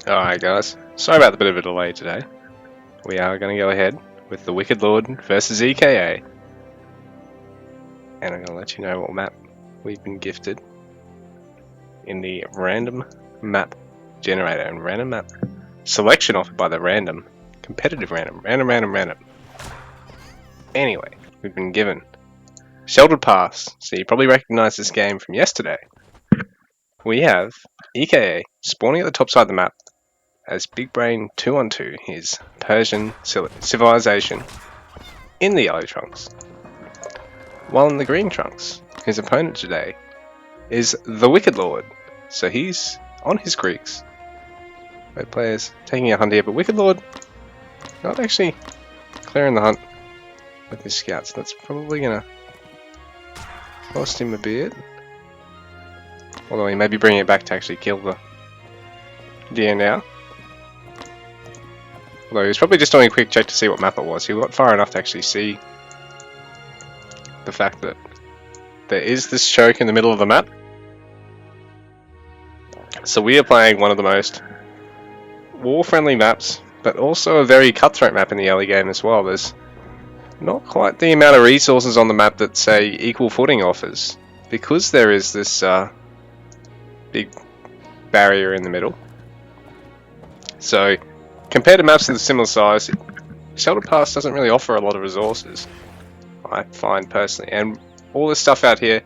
Alright guys, sorry about the bit of a delay today. We are going to go ahead with the Wicked Lord versus EKA. And I'm going to let you know what map we've been gifted in the random map generator and random map selection offered by the random, competitive random. Anyway, we've been given Sheltered Pass, so you probably recognize this game from yesterday. We have EKA spawning at the top side of the map as Big Brain 212, his Persian civilization, in the yellow trunks. While in the green trunks, his opponent today is the Wicked Lord, so he's on his Greeks. Both players taking a hunt here, but Wicked Lord not actually clearing the hunt with his scouts. That's probably gonna cost him a bit. Although he may be bringing it back to actually kill the deer now. Although he was probably just doing a quick check to see what map it was. He got far enough to actually see the fact that there is this choke in the middle of the map. So we are playing one of the most war-friendly maps, but also a very cutthroat map in the early game as well. There's not quite the amount of resources on the map that, say, Equal Footing offers, because there is this big barrier in the middle. So, compared to maps of a similar size, Sheltered Pass doesn't really offer a lot of resources, I find personally. And all this stuff out here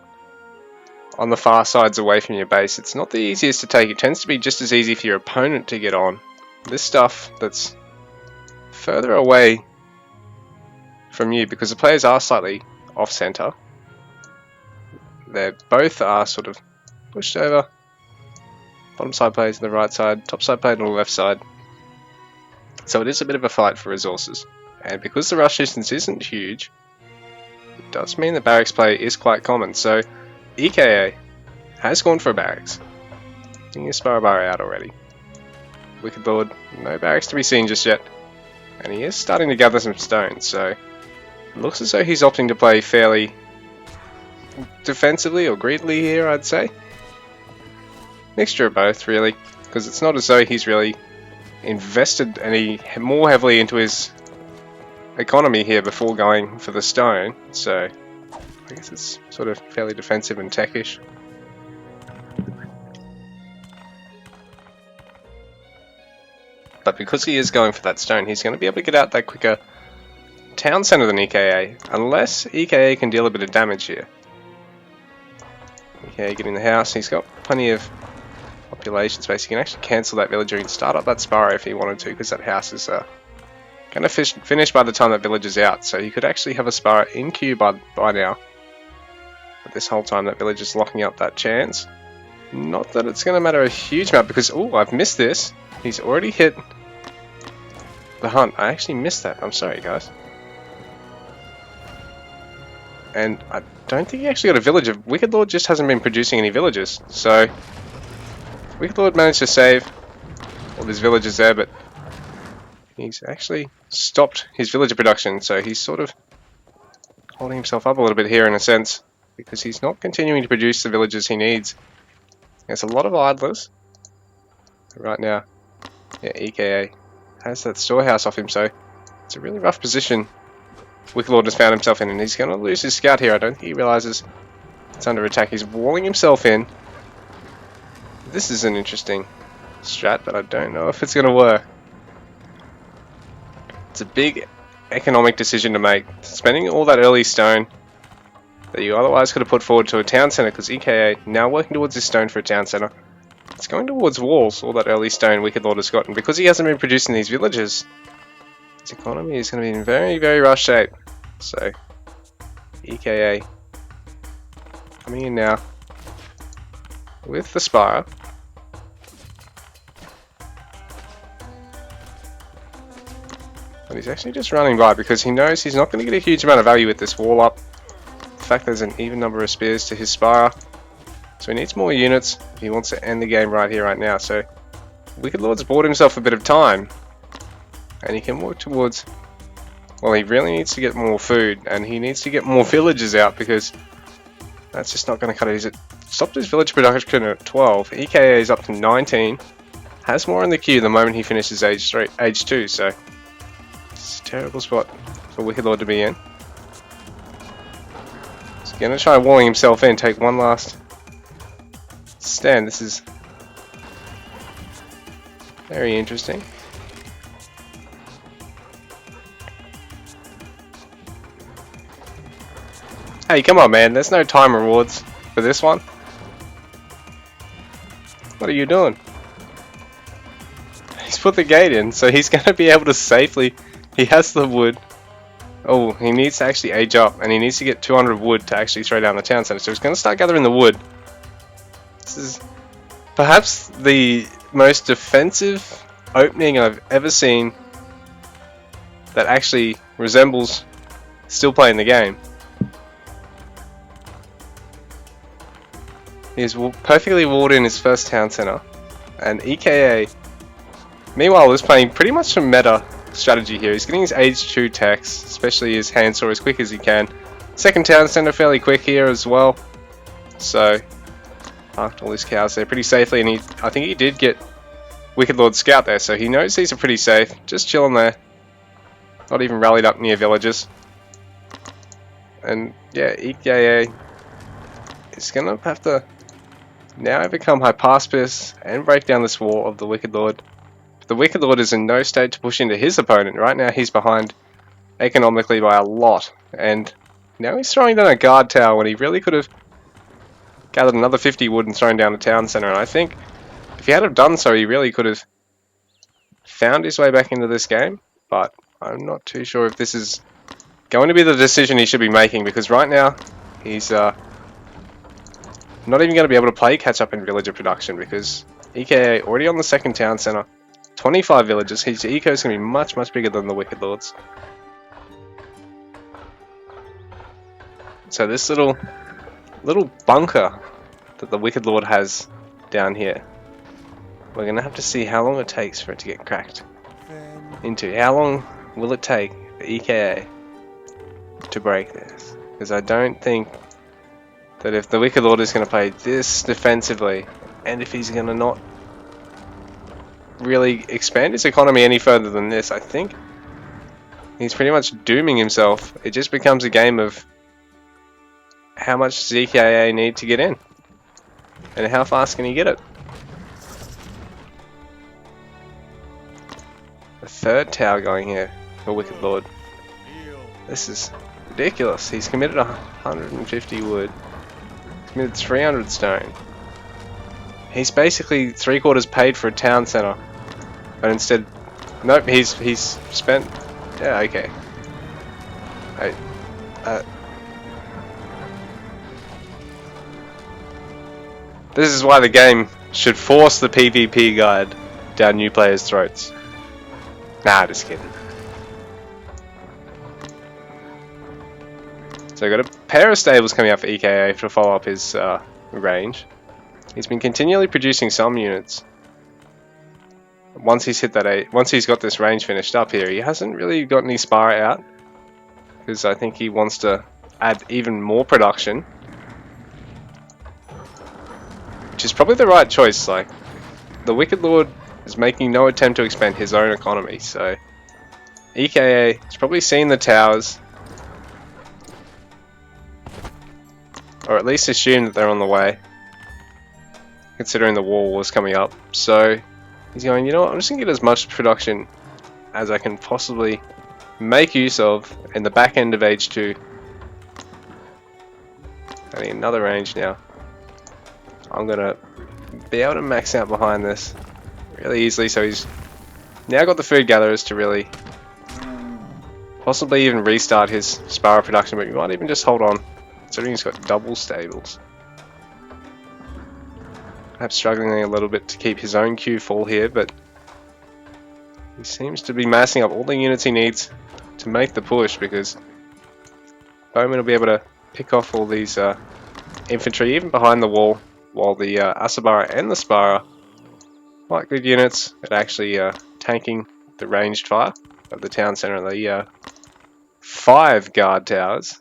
on the far sides away from your base, it's not the easiest to take. It tends to be just as easy for your opponent to get on. This stuff that's further away from you, because the players are slightly off-center. They both are sort of pushed over. Bottom side players on the right side, top side player on the left side. So it is a bit of a fight for resources. And because the rush distance isn't huge, it does mean that barracks play is quite common. So EKA has gone for a barracks. Getting his Sparrow Bar out already. Wicked Lord, no barracks to be seen just yet. And he is starting to gather some stones, so it looks as though he's opting to play fairly defensively or greedily here, I'd say. Mixture of both, really, because it's not as though he's really invested any more heavily into his economy here before going for the stone, so I guess it's sort of fairly defensive and techish. But because he is going for that stone, he's going to be able to get out that quicker town centre than EKA, unless EKA can deal a bit of damage here. EKA getting the house, he's got plenty of population space. He can actually cancel that villager and start up that Sparrow if he wanted to, because that house is going to finish by the time that village is out. So he could actually have a Sparrow in queue by now. But this whole time that village is locking up that chance. Not that it's going to matter a huge amount, because, oh, I've missed this. He's already hit the hunt. I actually missed that. I'm sorry, guys. And I don't think he actually got a villager. Wicked Lord just hasn't been producing any villagers. So Wicked Lord managed to save all his villagers there, but he's actually stopped his villager production. So he's sort of holding himself up a little bit here in a sense, because he's not continuing to produce the villagers he needs. There's a lot of idlers right now. Yeah, EKA has that storehouse off him, so it's a really rough position Wicked Lord has found himself in, and he's going to lose his scout here. I don't think he realizes it's under attack. He's walling himself in. This is an interesting strat, but I don't know if it's going to work. It's a big economic decision to make. Spending all that early stone that you otherwise could have put forward to a town centre, because EKA now working towards this stone for a town centre. It's going towards walls, all that early stone Wicked Lord has gotten. Because he hasn't been producing these villagers, his economy is going to be in very, very rough shape. So, EKA coming in now with the Sparrow. But he's actually just running by because he knows he's not going to get a huge amount of value with this wall up. In fact, there's an even number of spears to his Sparrow. So he needs more units if he wants to end the game right here, right now. So Wicked Lord's bought himself a bit of time, and he can work towards, well, he really needs to get more food, and he needs to get more villagers out, because that's just not going to cut it. He's stopped his village production at 12. EKA is up to 19. has more in the queue the moment he finishes age 2, so it's a terrible spot for Wicked Lord to be in. He's gonna try walling himself in, take one last stand. This is very interesting. Hey, come on, man. There's no time rewards for this one. What are you doing? He's put the gate in, so he's going to be able to safely... He has the wood. Oh, he needs to actually age up, and he needs to get 200 wood to actually throw down the town center. So he's going to start gathering the wood. This is perhaps the most defensive opening I've ever seen that actually resembles still playing the game. He's perfectly walled in his first town center, and EKA, meanwhile, is playing pretty much a meta strategy here. He's getting his age 2 techs, especially his handsaw, as quick as he can. Second town center fairly quick here as well, so parked all his cows there pretty safely, and I think he did get Wicked Lord Scout there, so he knows these are pretty safe. Just chilling there, not even rallied up near villages. And yeah, EKA is gonna have to now overcome Hypaspis and break down this wall of the Wicked Lord. The Wicked Lord is in no state to push into his opponent. Right now he's behind economically by a lot, and now he's throwing down a guard tower when he really could have gathered another 50 wood and thrown down a town center. And I think if he had have done so, he really could have found his way back into this game, but I'm not too sure if this is going to be the decision he should be making, because right now he's not even going to be able to play catch up in villager production, because EKA already on the second town center, 25 villages. His eco is going to be much bigger than the Wicked Lord's. So this little bunker that the Wicked Lord has down here, we're going to have to see how long it takes for it to get cracked into. How long will it take for EKA to break this? Because I don't think that if the Wicked Lord is going to play this defensively, and if he's going to not really expand his economy any further than this, I think he's pretty much dooming himself. It just becomes a game of how much does EKA need to get in, and how fast can he get it. The third tower going here for Wicked Lord. This is ridiculous. He's committed 150 wood. Committed 300 stone. He's basically 3/4 paid for a town center, but instead, nope. He's spent. Yeah, okay. This is why the game should force the PvP guide down new players' throats. Nah, just kidding. So we've got a pair of stables coming out for EKA to follow up his range. He's been continually producing some units. Once he's hit that once he's got this range finished up here, he hasn't really got any spar out, because I think he wants to add even more production, which is probably the right choice. Like, the Wicked Lord is making no attempt to expand his own economy, so EKA has probably seen the towers, or at least assumed that they're on the way, considering the wall was coming up. So he's going, you know what, I'm just going to get as much production as I can possibly make use of in the back end of age 2. I need another range now. I'm going to be able to max out behind this really easily, so he's now got the food gatherers to really possibly even restart his Sparrow production, but he might even just hold on, considering he's got double stables. Perhaps struggling a little bit to keep his own queue full here, but he seems to be massing up all the units he needs to make the push, because Bowman will be able to pick off all these infantry even behind the wall, while the Asabara and the Spara, quite good units at actually tanking the ranged fire of the town center and the 5 guard towers.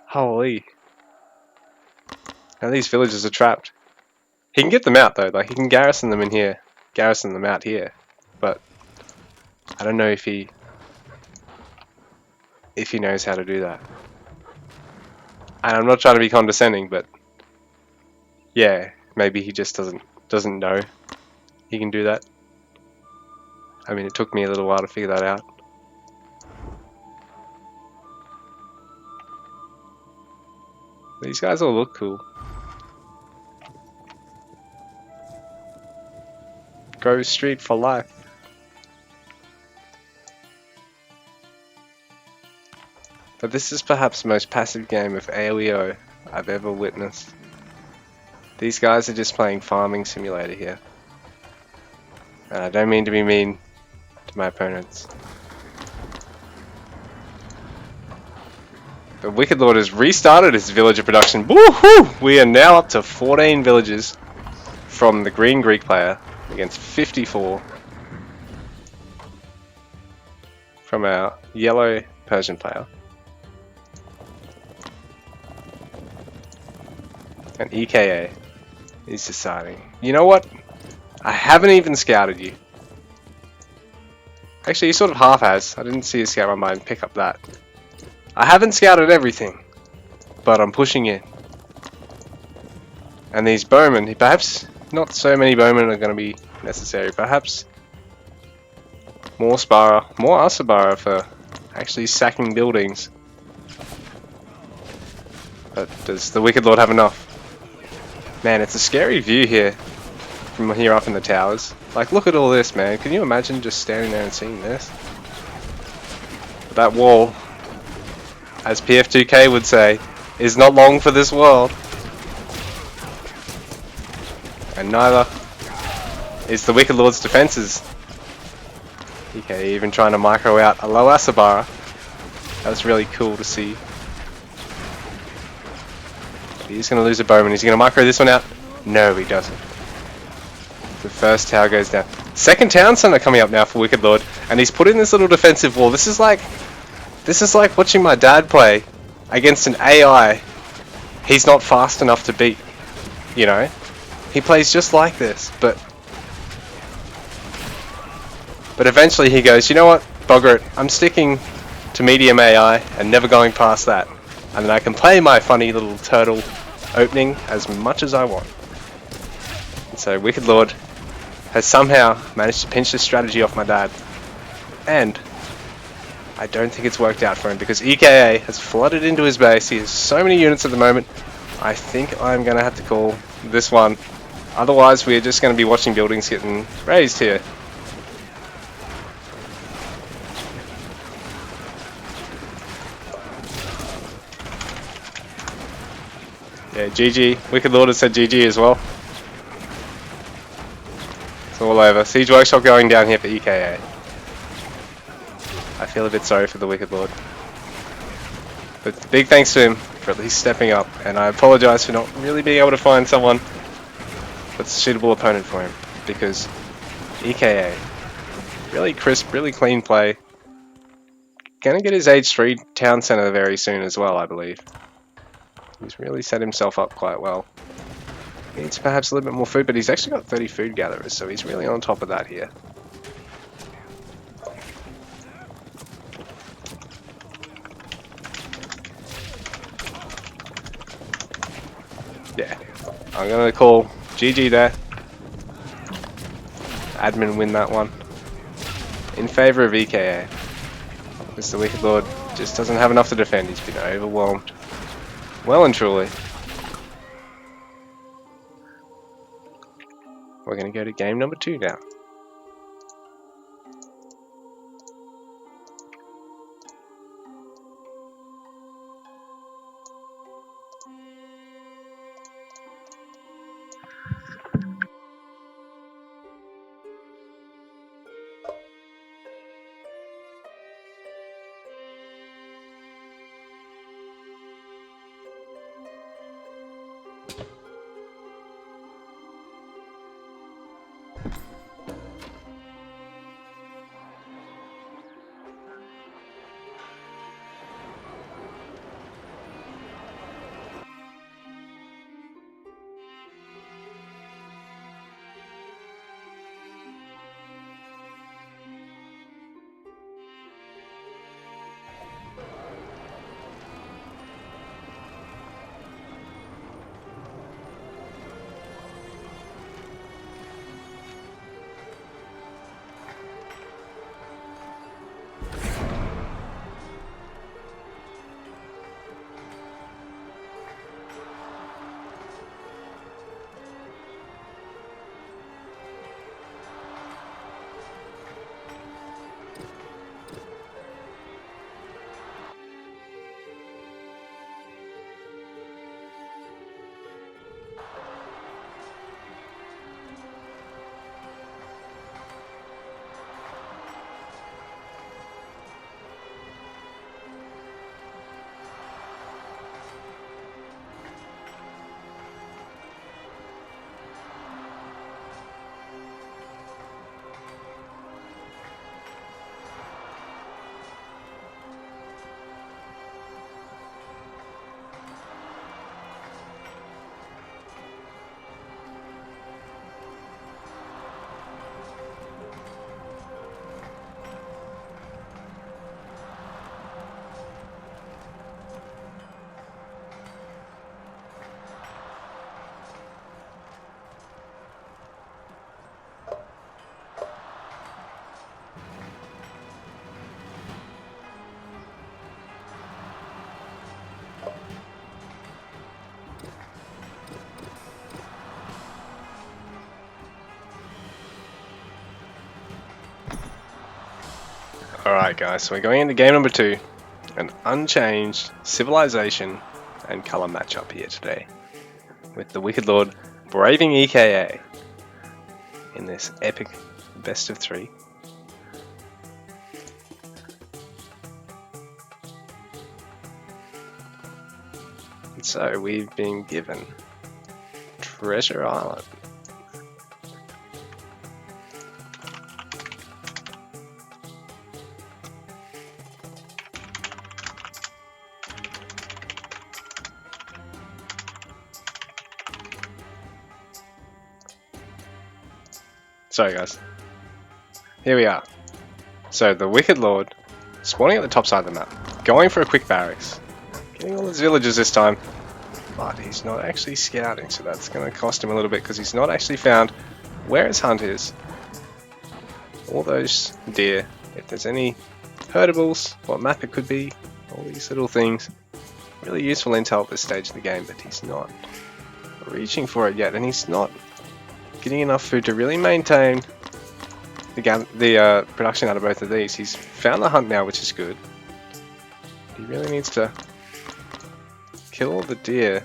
Holy. Now these villages are trapped. He can get them out though, like he can garrison them in here, garrison them out here, but I don't know if he knows how to do that. And I'm not trying to be condescending, but yeah, maybe he just doesn't know he can do that. I mean, it took me a little while to figure that out. These guys all look cool. Grove Street for life. But this is perhaps the most passive game of AoEO I've ever witnessed. These guys are just playing Farming Simulator here. And I don't mean to be mean to my opponents. The Wicked Lord has restarted his villager production. Woohoo! We are now up to 14 villagers from the Green Greek player against 54 from our Yellow Persian player. And EKA is deciding, you know what? I haven't even scouted you. Actually, he sort of half has. I didn't see a scout on mine pick up that. I haven't scouted everything, but I'm pushing in. And these bowmen, perhaps not so many bowmen are going to be necessary. Perhaps more Spara, more Asabara for actually sacking buildings. But does the Wicked Lord have enough? Man, it's a scary view here from here up in the towers. Like, look at all this, man. Can you imagine just standing there and seeing this? That wall, as PF2K would say, is not long for this world. And neither is the Wicked Lord's defenses. Okay, even trying to micro out a low Asabara. That was really cool to see. He's going to lose a bowman. Is he going to micro this one out? No, he doesn't. The first tower goes down. Second town center coming up now for Wicked Lord, and he's put in this little defensive wall. This is like watching my dad play against an AI he's not fast enough to beat. You know, he plays just like this, but eventually he goes, you know what, bugger it, I'm sticking to medium AI and never going past that, and then I can play my funny little turtle opening as much as I want. And so Wicked Lord has somehow managed to pinch this strategy off my dad, and I don't think it's worked out for him because EKA has flooded into his base. He has so many units at the moment. I think I'm going to have to call this one. Otherwise, we're just going to be watching buildings getting raised here. Yeah, GG. Wicked Lord has said GG as well. It's all over. Siege Workshop going down here for EKA. I feel a bit sorry for the Wicked Lord. But big thanks to him for at least stepping up, and I apologise for not really being able to find someone that's a suitable opponent for him, because EKA, really crisp, really clean play. Gonna get his Age 3 town centre very soon as well, I believe. He's really set himself up quite well. Needs perhaps a little bit more food, but he's actually got 30 food gatherers, so he's really on top of that here. Yeah, I'm gonna call GG there. Admin win that one. In favour of EKA. Because the Wicked Lord just doesn't have enough to defend. He's been overwhelmed. Well and truly. We're going to go to game number 2 now. Alright guys, so we're going into game number 2. An unchanged civilization and colour matchup here today. With the Wicked Lord braving EKA in this epic best of 3. And so we've been given Treasure Island. Sorry guys. Here we are. So the Wicked Lord spawning at the top side of the map, going for a quick barracks, getting all his villagers this time, but he's not actually scouting, so that's going to cost him a little bit because he's not actually found where his hunt is. All those deer, if there's any herdables, what map it could be, all these little things. Really useful intel at this stage of the game, but he's not reaching for it yet, and he's not getting enough food to really maintain the production out of both of these. He's found the hunt now, which is good. He really needs to kill all the deer.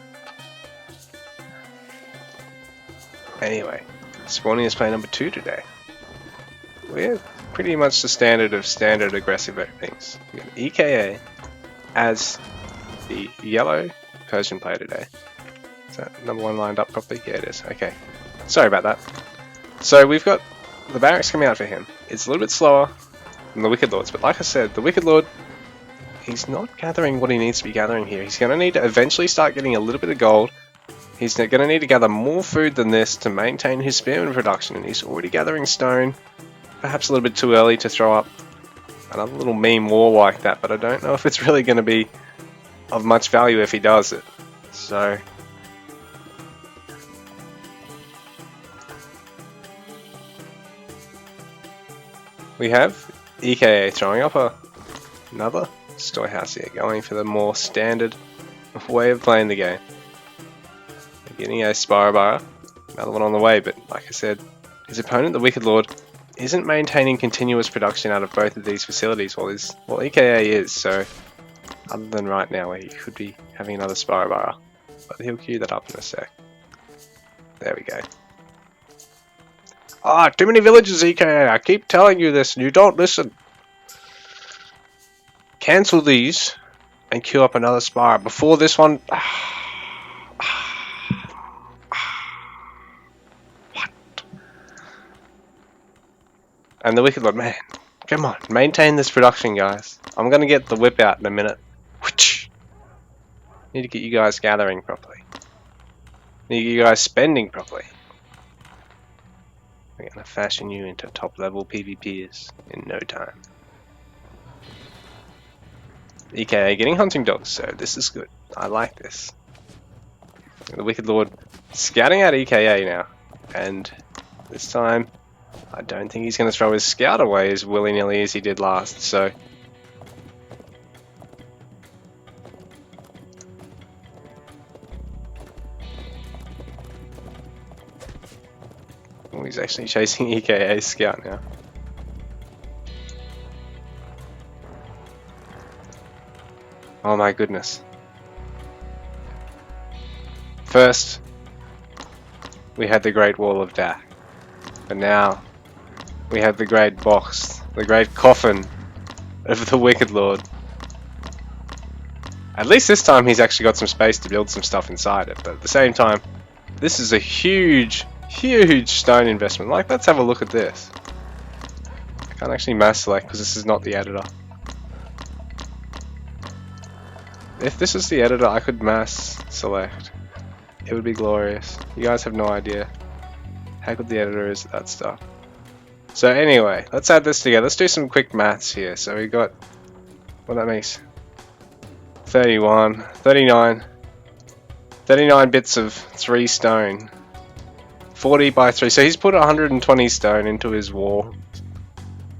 Anyway, spawning is play number 2 today. We're pretty much the standard of standard aggressive openings. We got EKA as the yellow Persian player today. Is that number 1 lined up properly? Yeah, it is. Okay. Sorry about that. So we've got the barracks coming out for him. It's a little bit slower than the Wicked Lord's, but like I said, the Wicked Lord, he's not gathering what he needs to be gathering here. He's going to need to eventually start getting a little bit of gold. He's going to need to gather more food than this to maintain his spearman production, and he's already gathering stone. Perhaps a little bit too early to throw up another little meme war like that, but I don't know if it's really going to be of much value if he does it. So we have EKA throwing up another storehouse here, going for the more standard way of playing the game. We're getting a Spyro, another one on the way, but like I said, his opponent, the Wicked Lord, isn't maintaining continuous production out of both of these facilities, while EKA is, so other than right now where he could be having another Spyro, but he'll queue that up in a sec. There we go. Ah, too many villages, EKA. I keep telling you this and you don't listen. Cancel these and queue up another Spire before this one. What? And the Wicked Lord, man, come on, maintain this production, guys. I'm gonna get the whip out in a minute. Need to get you guys gathering properly. Need to get you guys spending properly. We're gonna fashion you into top level PvPers in no time. EKA getting hunting dogs, so this is good. I like this. The Wicked Lord scouting out EKA now, and this time I don't think he's gonna throw his scout away as willy-nilly as he did last, so he's actually chasing EKA's scout now. Oh my goodness. First, we had the Great Wall of Death. But now, we have the Great Box, the Great Coffin of the Wicked Lord. At least this time he's actually got some space to build some stuff inside it, but at the same time, this is a huge stone investment. Like, let's have a look at this. I can't actually mass select because this is not the editor. If this is the editor, I could mass select. It would be glorious. You guys have no idea how good the editor is at that stuff. So anyway, let's add this together. Let's do some quick maths here. So we got, well, that makes 31, 39 bits of 3 stone. 40 by 3, so he's put 120 stone into his wall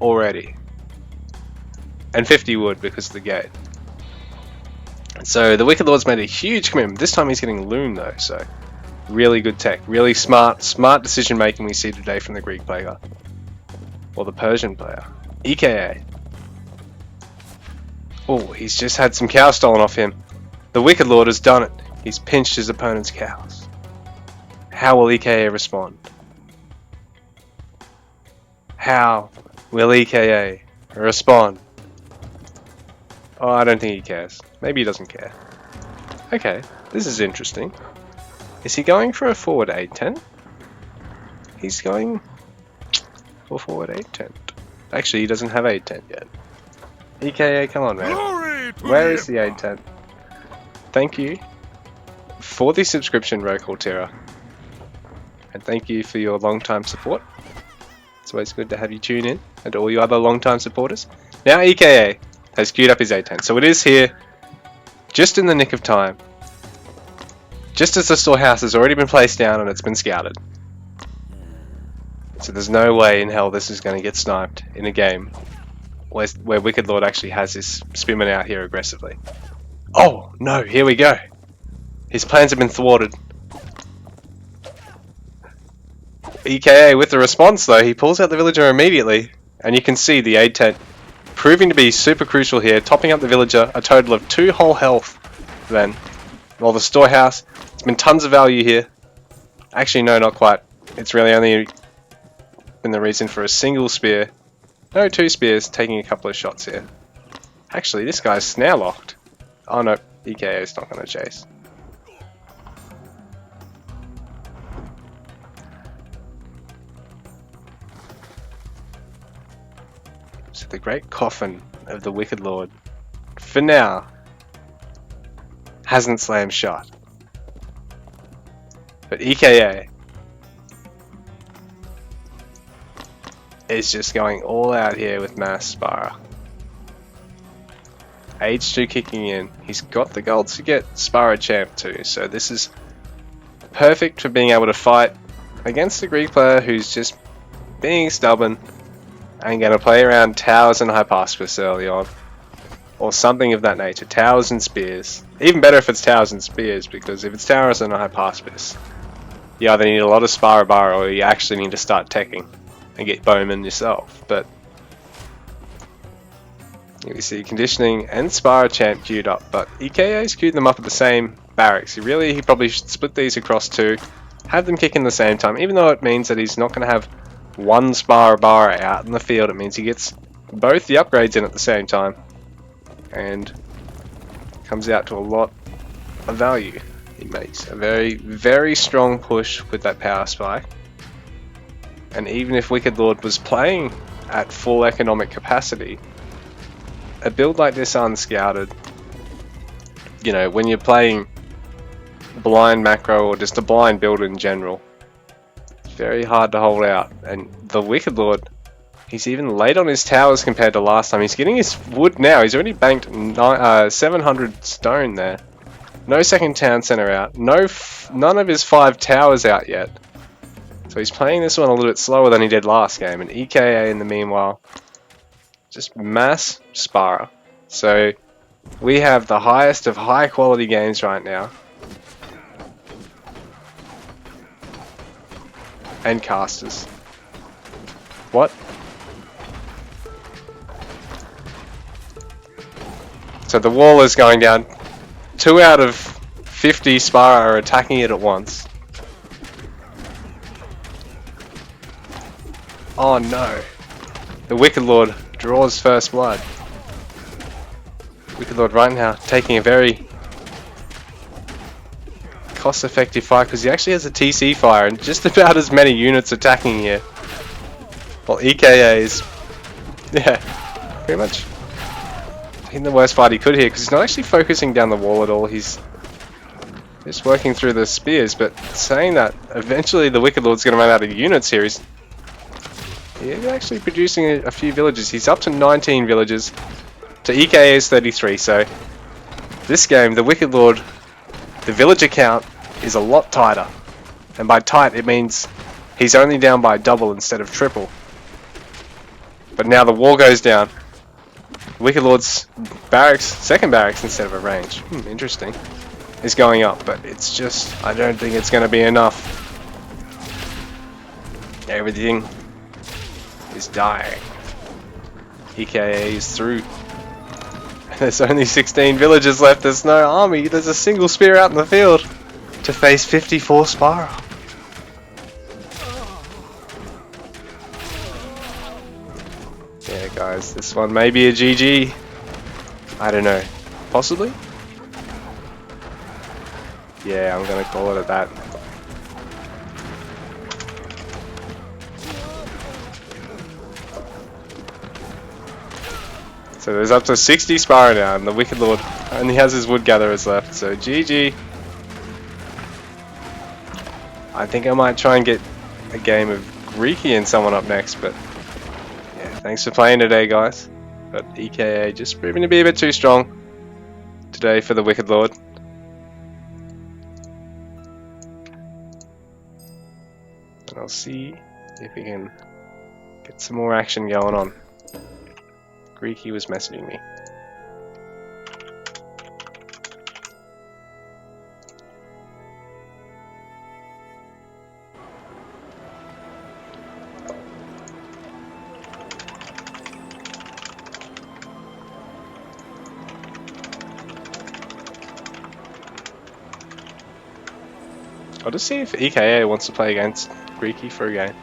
already, and 50 wood because of the gate. So the Wicked Lord's made a huge commitment. This time he's getting loon though, so really good tech, really smart decision making we see today from the Greek player, or the Persian player. EKA Oh, he's just had some cows stolen off him. The Wicked Lord has done it. He's pinched his opponent's cows. How will EKA respond? How will EKA respond? Oh, I don't think he cares. Maybe he doesn't care. Okay, this is interesting. Is he going for a forward 8-10? He's going for forward 8-10. Actually, he doesn't have 8-10 yet. EKA, come on, man. Where is the 8-10? Thank you for the subscription, Rokortera. And thank you for your long-time support. It's always good to have you tune in, and all you other long-time supporters. Now EKA has queued up his 8-10, so it is here, just in the nick of time. Just as the storehouse has already been placed down and it's been scouted. So there's no way in hell this is going to get sniped in a game where Wicked Lord actually has his spearman out here aggressively. Oh, no, here we go. His plans have been thwarted. EKA with the response though, he pulls out the villager immediately, and you can see the aid tent proving to be super crucial here, topping up the villager a total of 2 whole health then. While the storehouse, there's been tons of value here. Actually no, not quite. It's really only been the reason for a single spear. No, 2 spears, taking a couple of shots here. Actually, this guy's snare locked. Oh no, EKA is not going to chase. So the great coffin of the Wicked Lord, for now, hasn't slammed shot. But EKA is just going all out here with Mass Spara. H2 kicking in. He's got the gold to get Spara Champ too, so this is perfect for being able to fight against a Greek player who's just being stubborn and going to play around towers and hypospis early on. Or something of that nature. Towers and spears. Even better if it's towers and spears, because if it's towers and a hypospis, you either need a lot of Spara Bar or you actually need to start teching and get Bowman yourself. But you see conditioning and Spara Champ queued up, but EKA's queued them up at the same barracks. He probably should split these across 2, have them kick in the same time, even though it means that he's not going to have one Spara Bar out in the field. It means he gets both the upgrades in at the same time, and comes out to a lot of value. He makes a very, very strong push with that power spike. And even if Wicked Lord was playing at full economic capacity, a build like this unscouted, you know, when you're playing blind macro or just a blind build in general, it's very hard to hold out. And the Wicked Lord, he's even late on his towers compared to last time. He's getting his wood now. He's already banked 700 stone there. No second town center out. None of his 5 towers out yet. So he's playing this one a little bit slower than he did last game. And EKA in the meanwhile, just mass Spara. So we have the highest of high quality games right now. And casters. What? So the wall is going down. 2 out of 50 Spara are attacking it at once. Oh no. The Wicked Lord draws first blood. Wicked Lord right now taking a very cost-effective fight because he actually has a TC fire and just about as many units attacking here. Well, EKA is, yeah, pretty much in the worst fight he could here because he's not actually focusing down the wall at all. He's just working through the spears, but saying that eventually the Wicked Lord's going to run out of units here. He's actually producing a few villages. He's up to 19 villages to EKA's 33, so this game, the Wicked Lord, the villager count is a lot tighter. And by tight, it means he's only down by double instead of triple. But now the wall goes down. Wicked Lord's barracks, second barracks instead of a range, interesting, is going up, but it's just, I don't think it's going to be enough. Everything is dying. EKA is through. There's only 16 villagers left. There's no army. There's a single spear out in the field to face 54 Spiral. Yeah, guys, this one may be a GG. I don't know. Possibly? Yeah, I'm gonna call it at that. So there's up to 60 Spyro now, and the Wicked Lord only has his Wood Gatherers left, so GG. I think I might try and get a game of Greeky and someone up next, but yeah, thanks for playing today, guys. But EKA just proving to be a bit too strong today for the Wicked Lord. And I'll see if we can get some more action going on. Greeky was messaging me. I'll just see if EKA wants to play against Greeky for a game.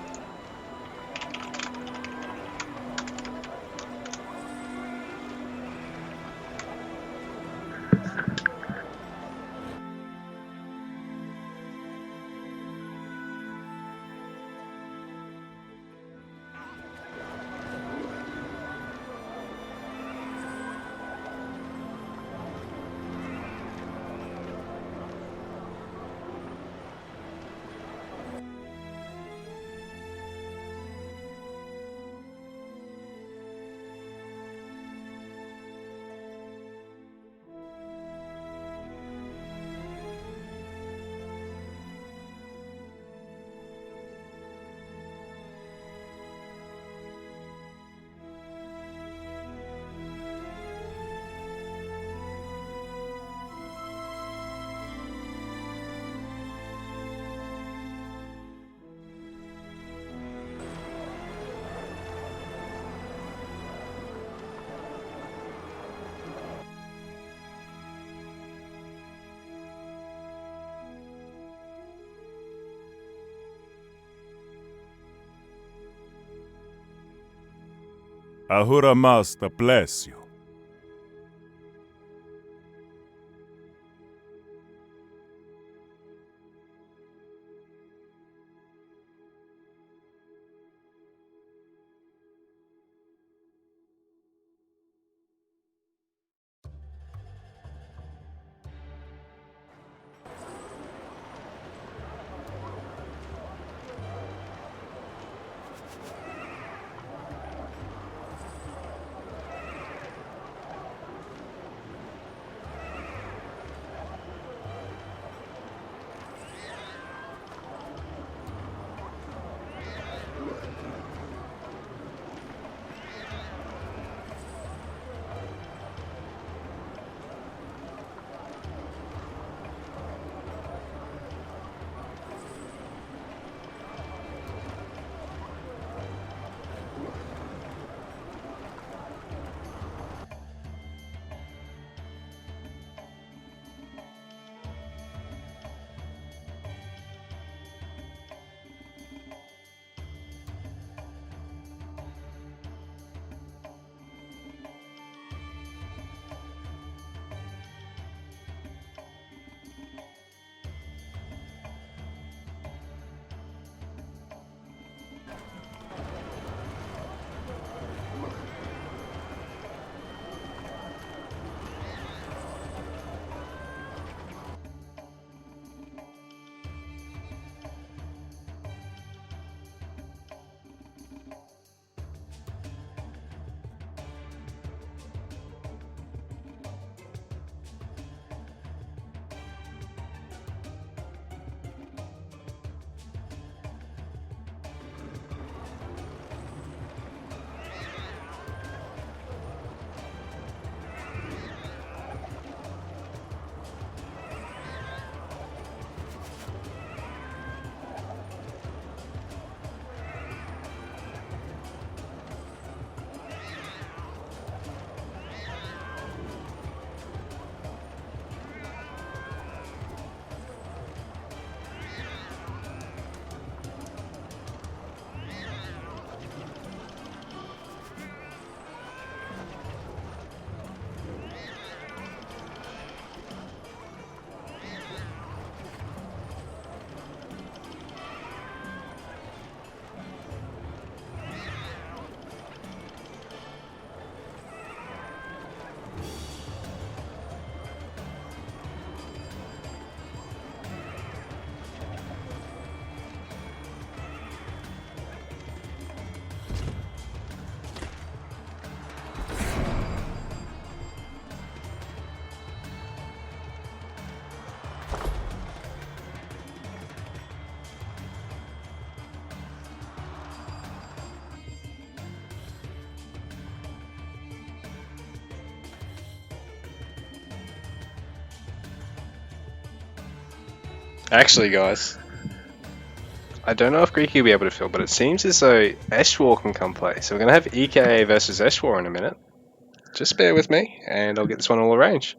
Ahura Mazda bless you. Actually, guys, I don't know if Greeky will be able to fill, but it seems as though Eshwar can come play. So we're going to have EKA versus Eshwar in a minute. Just bear with me, and I'll get this one all arranged.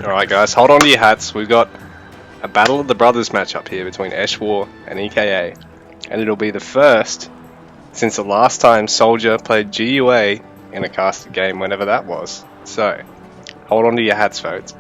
Alright guys, hold on to your hats. We've got a Battle of the Brothers matchup here between War and EKA. And it'll be the first since the last time Soldier played GUA in a casted game, whenever that was. So, hold on to your hats, folks.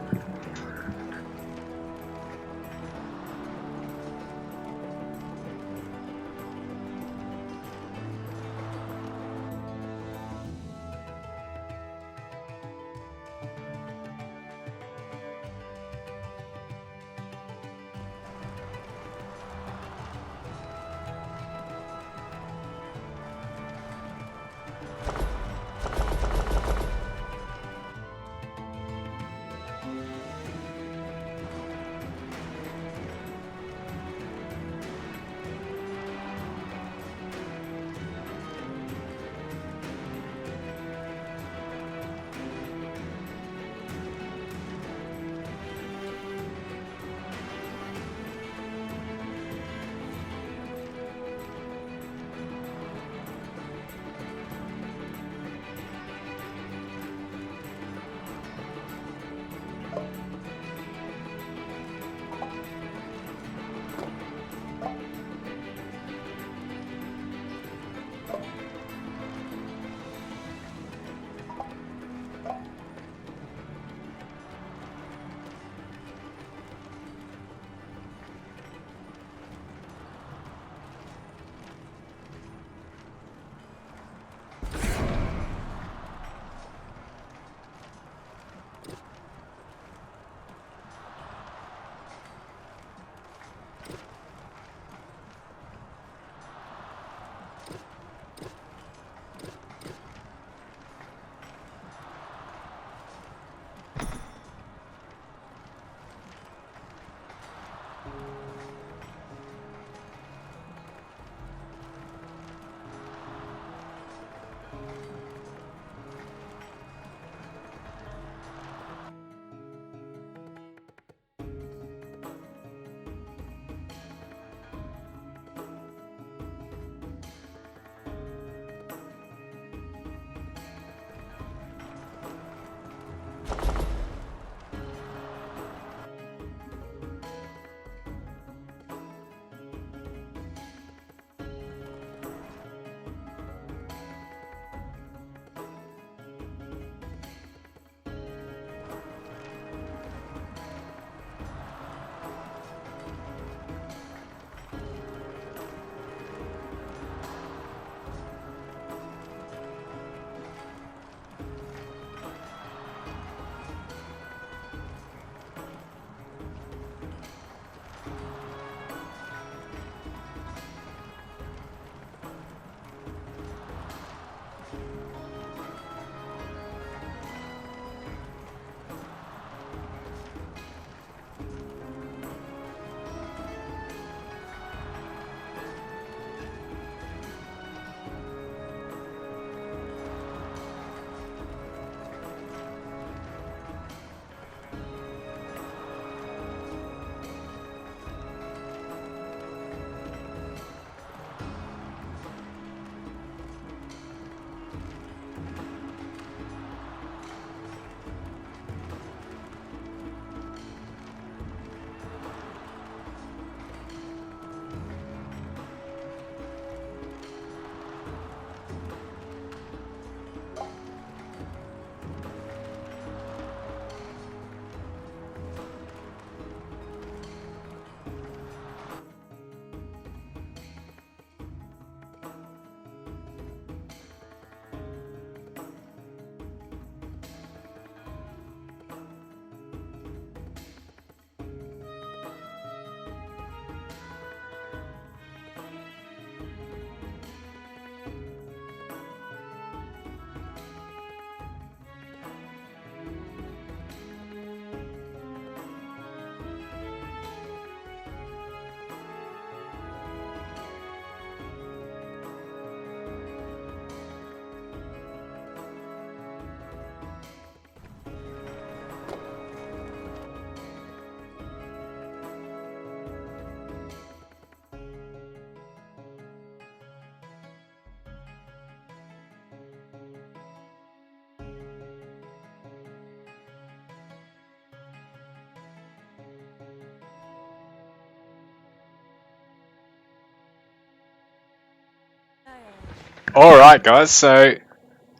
Alright guys, so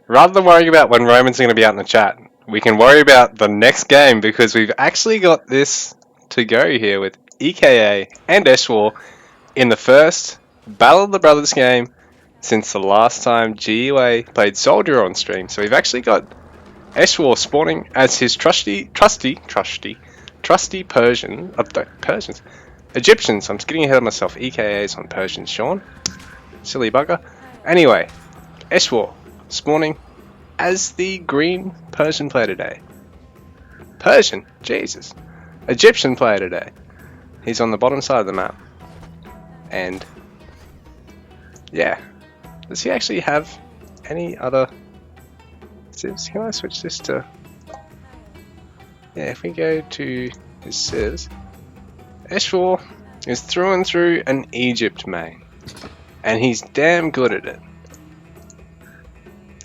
rather than worrying about when Roman's going to be out in the chat, we can worry about the next game because we've actually got this to go here with EKA and Eshwar in the first Battle of the Brothers game since the last time GUA played Soldier on stream. So we've actually got Eshwar spawning as his trusty Persian, Persians, Egyptians. I'm just getting ahead of myself. EKA's on Persians, Sean. Silly bugger. Anyway, Eshwar spawning as the green Persian player today. Persian, Jesus. Egyptian player today. He's on the bottom side of the map. And yeah, does he actually have any other civs? Can I switch this to... Yeah, if we go to his civs, Eshwar is through and through an Egypt main. And he's damn good at it.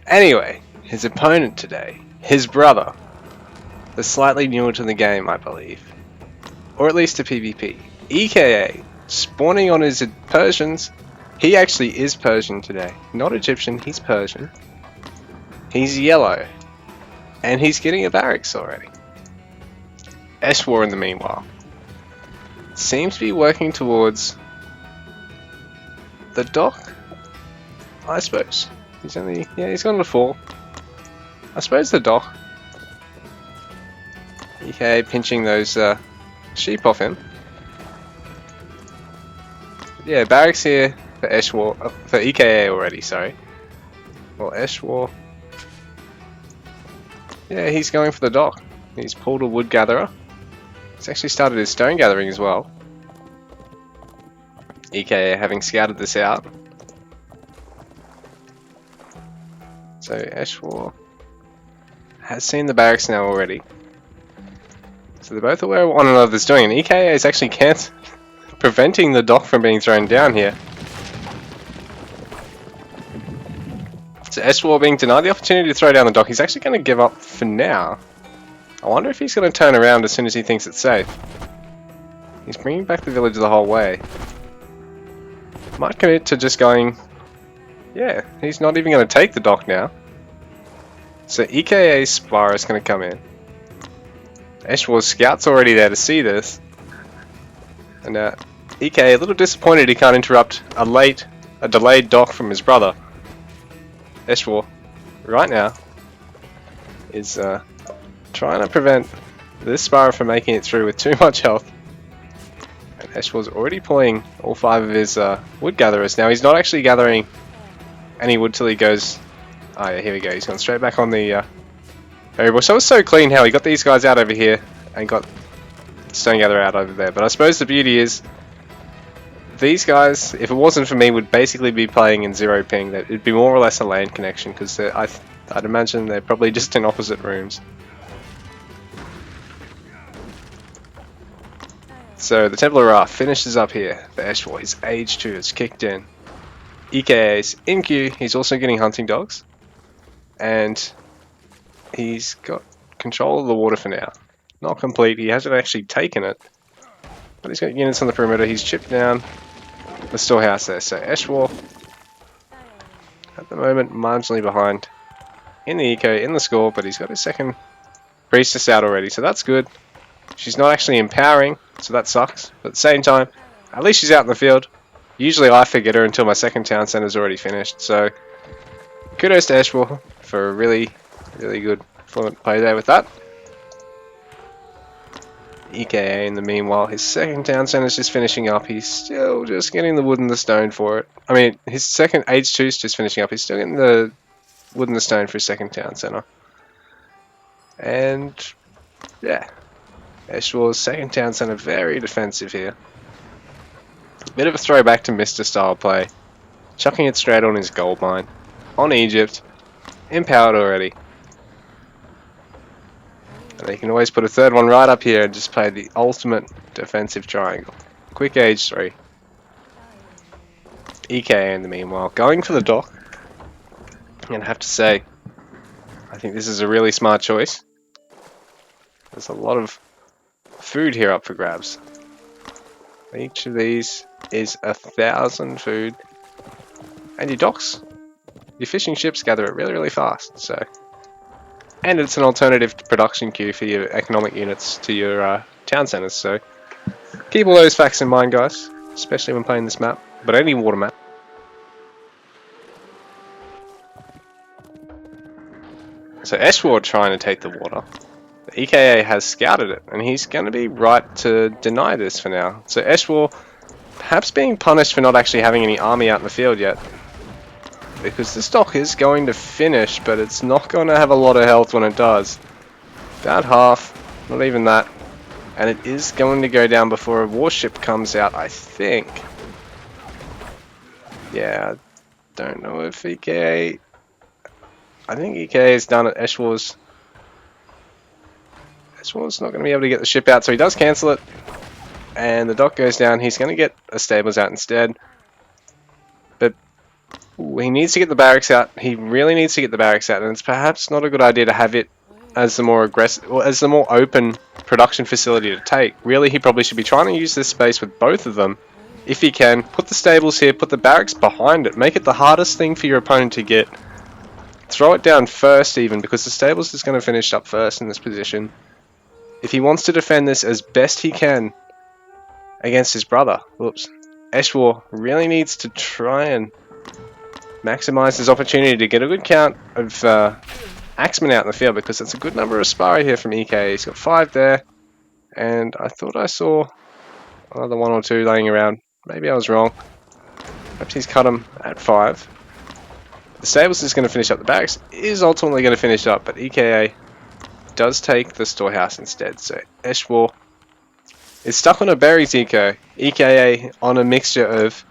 Anyway, his opponent today, his brother, is slightly newer to the game, I believe. Or at least to PvP. EKA, spawning on his Persians. He actually is Persian today. Not Egyptian, he's Persian. He's yellow. And he's getting a barracks already. Eshwar in the meanwhile seems to be working towards the dock, I suppose. He's only, yeah, he's gone to 4. I suppose the dock. EKA pinching those sheep off him. Yeah, barracks here for Eshwar, for EKA already, sorry. Well, Eshwar, yeah, he's going for the dock. He's pulled a wood gatherer. He's actually started his stone gathering as well. EKA having scouted this out. So Eshwar has seen the barracks now already. So they're both aware of what one another's doing, and EKA is actually preventing the dock from being thrown down here. So Eshwar being denied the opportunity to throw down the dock. He's actually going to give up for now. I wonder if he's going to turn around as soon as he thinks it's safe. He's bringing back the village the whole way. Might commit to just going... Yeah, he's not even going to take the dock now. So EKA's Spire is going to come in. Eshwar's scout's already there to see this. And EKA a little disappointed he can't interrupt a delayed dock from his brother. Eshwar, right now, is trying to prevent this Spire from making it through with too much health. And Eshwar's already pulling all 5 of his wood gatherers. Now he's not actually gathering any wood till he goes... Oh yeah, here we go, he's gone straight back on the variable. So it was so clean how he got these guys out over here and got Stone Gatherer out over there. But I suppose the beauty is, these guys, if it wasn't for me, would basically be playing in 0 ping. That it'd be more or less a LAN connection, because I'd imagine they're probably just in opposite rooms. So the Templar Ra finishes up here for Eshwar. His Age 2 is kicked in. EKA's in queue. He's also getting hunting dogs. And he's got control of the water for now. Not complete. He hasn't actually taken it. But he's got units on the perimeter. He's chipped down the storehouse there. So Eshwar, at the moment, marginally behind in the eco, in the score. But he's got his second priestess out already. So that's good. She's not actually empowering, so that sucks. But at the same time, at least she's out in the field. Usually I forget her until my second town center's already finished. So kudos to Eshwar for a really good fluent play there with that. EKA in the meanwhile, his second town center's just finishing up. He's still just getting the wood and the stone for it. I mean, his second Age 2's just finishing up. He's still getting the wood and the stone for his second town center. And yeah, Eshwar's second town center very defensive here. Bit of a throwback to Mr. style play. Chucking it straight on his gold mine. On Egypt. Empowered already. And they can always put a third one right up here and just play the ultimate defensive triangle. Quick Age 3. EKA in the meanwhile, going for the dock. And I have to say, I think this is a really smart choice. There's a lot of food here up for grabs. Each of these is 1,000 food. And your docks your fishing ships gather it really, really fast. So, and it's an alternative production queue for your economic units to your town centers. So, keep all those facts in mind, guys, especially when playing this map, but any water map. So, Eshwar trying to take the water. The EKA has scouted it, and he's going to be right to deny this for now. So, Eshwar perhaps being punished for not actually having any army out in the field yet. Because this dock is going to finish, but it's not going to have a lot of health when it does. About half, not even that. And it is going to go down before a warship comes out, I think. Yeah, I don't know if EKA... I think EKA is done at Eshwar's. Eshwar's not going to be able to get the ship out, so he does cancel it. And the dock goes down. He's going to get a stables out instead. But ooh, he needs to get the barracks out. He really needs to get the barracks out, and it's perhaps not a good idea to have it as the more aggressive, or as the more open production facility to take. Really, he probably should be trying to use this space with both of them, if he can. Put the stables here, put the barracks behind it, make it the hardest thing for your opponent to get. Throw it down first even, because the stables is going to finish up first in this position. If he wants to defend this as best he can against his brother, whoops, Eshwar really needs to try and maximize his opportunity to get a good count of Axemen out in the field, because it's a good number of Aspari here from EK. He's got 5 there, and I thought I saw another 1 or 2 laying around. Maybe I was wrong. Perhaps he's cut him at 5. The stables is going to finish up. The barracks is ultimately going to finish up, but EKA does take the storehouse instead. So Eshwar is stuck on a berries eco. EKA on a mixture of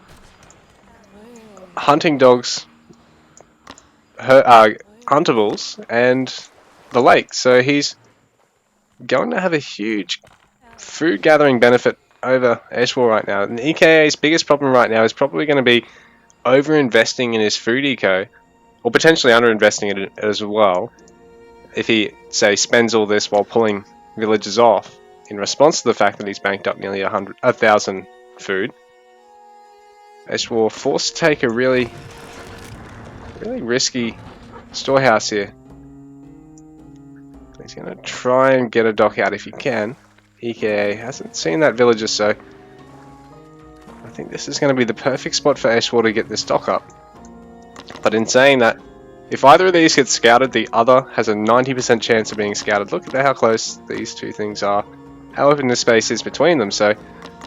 hunting dogs, huntables, and the lake. So he's going to have a huge food gathering benefit over Eshwar right now. And EKA's biggest problem right now is probably going to be over-investing in his food eco, or potentially under-investing in it as well, if he, say, spends all this while pulling villagers off in response to the fact that he's banked up nearly 1,000 food. Eshwar forced to take a really risky storehouse here. He's going to try and get a dock out if he can. EKA hasn't seen that villager, so I think this is going to be the perfect spot for Eshwar to get this dock up. But in saying that, if either of these gets scouted, the other has a 90% chance of being scouted. Look at how close these two things are. How open the space is between them. So,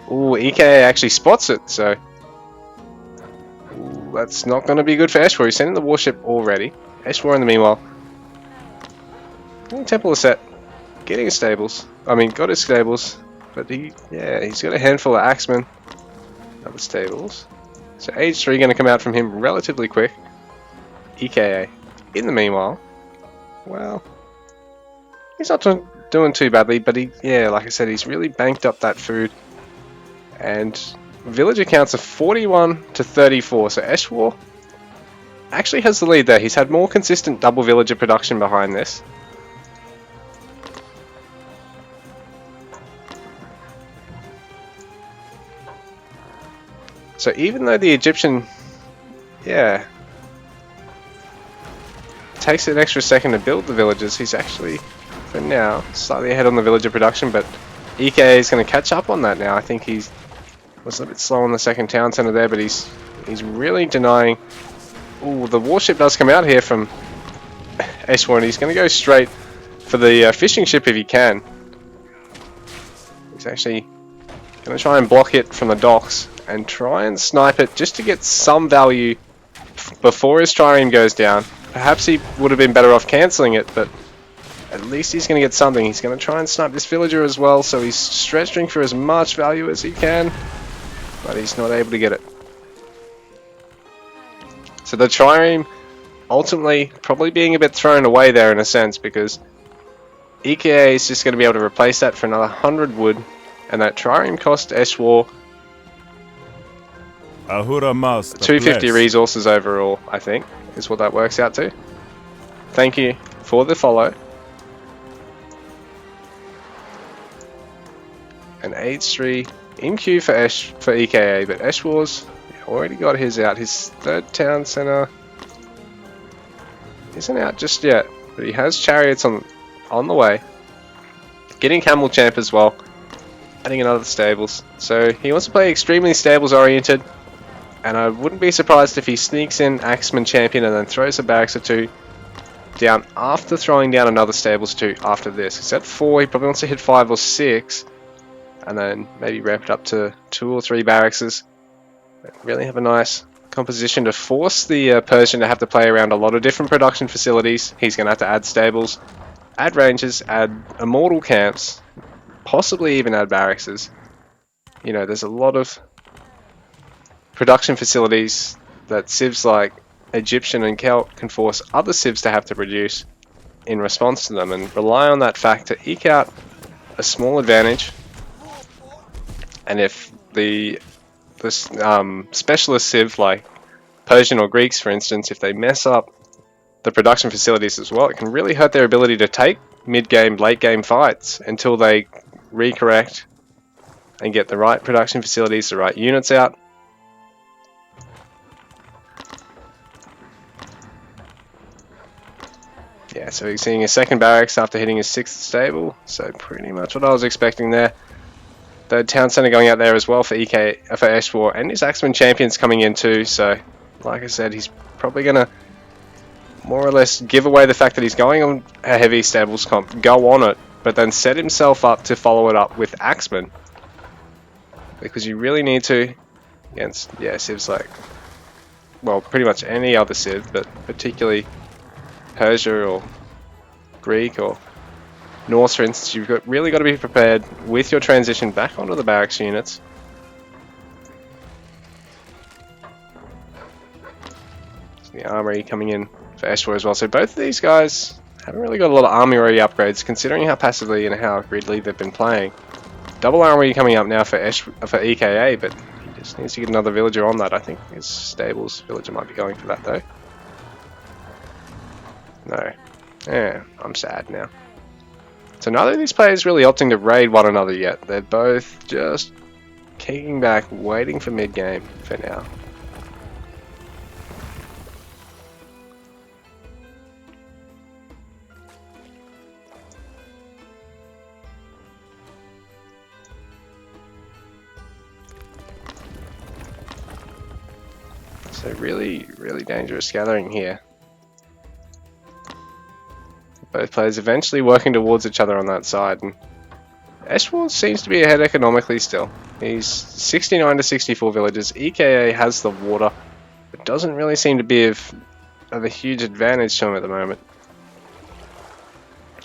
ooh, EKA actually spots it. So, ooh, that's not going to be good for Eshwar. He's sending the warship already. Eshwar in the meanwhile, getting Temple is set, getting his stables. I mean, got his stables, but he's got a handful of axemen. Other stables. So age 3 going to come out from him relatively quick. EKA in the meanwhile, well, he's not doing too badly, but like I said, he's really banked up that food. And villager counts are 41 to 34, so Eshwar actually has the lead there. He's had more consistent double villager production behind this. So even though the Egyptian, takes an extra second to build the villages, he's actually, for now, slightly ahead on the villager production, but EK is going to catch up on that now. I think he was a little bit slow on the second town center there, but he's really denying. Ooh, the warship does come out here from Eshwar, and he's going to go straight for the fishing ship if he can. He's actually going to try and block it from the docks and try and snipe it just to get some value before his trireme goes down. Perhaps he would have been better off cancelling it, but at least he's going to get something. He's going to try and snipe this villager as well, so he's stretching for as much value as he can, but he's not able to get it. So the trireme ultimately probably being a bit thrown away there in a sense, because EKA is just going to be able to replace that for another 100 wood, and that trireme cost Eshwar Ahura Mazda 250 bless. resources overall, I think, is what that works out to. Thank you for the follow. And H3 in queue for EKA, but Eshwar's already got his out. His third town center isn't out just yet, but he has chariots on the way. Getting camel champ as well, adding another stables. So he wants to play extremely stables oriented, and I wouldn't be surprised if he sneaks in Axeman champion and then throws a barracks or 2 down after throwing down another stables 2 after this. He's at 4, he probably wants to hit 5 or 6, and then maybe ramp it up to 2 or 3 barracks. Really have a nice composition to force the Persian to have to play around a lot of different production facilities. He's going to have to add stables, add ranges, add immortal camps, possibly even add barracks. You know, there's a lot of production facilities that civs like Egyptian and Celt can force other civs to have to produce in response to them, and rely on that fact to eke out a small advantage. And if the specialist civ like Persian or Greeks, for instance, if they mess up the production facilities as well, it can really hurt their ability to take mid-game, late-game fights until they recorrect and get the right production facilities, the right units out. Yeah, so he's seeing his second barracks after hitting his 6th stable, so pretty much what I was expecting there. The town centre going out there as well for for Eshwar, and his Axeman champions coming in too, so like I said, he's probably going to more or less give away the fact that he's going on a heavy stables comp, go on it, but then set himself up to follow it up with Axeman. Because you really need to against, yeah, civs like, well, pretty much any other civ, but particularly Persia or Greek or Norse, for instance. You've really got to be prepared with your transition back onto the barracks units. So the armory coming in for Eshwar as well. So both of these guys haven't really got a lot of armory upgrades, considering how passively and how gridly they've been playing. Double armory coming up now for EKA, but he just needs to get another villager on that. I think his stables villager might be going for that though. No. Yeah, I'm sad now. So neither of these players really opting to raid one another yet. They're both just kicking back, waiting for mid-game for now. So really, really dangerous gathering here. Both players eventually working towards each other on that side, and Eshwar seems to be ahead economically still. He's 69 to 64 villages. EKA has the water, but doesn't really seem to be of a huge advantage to him at the moment.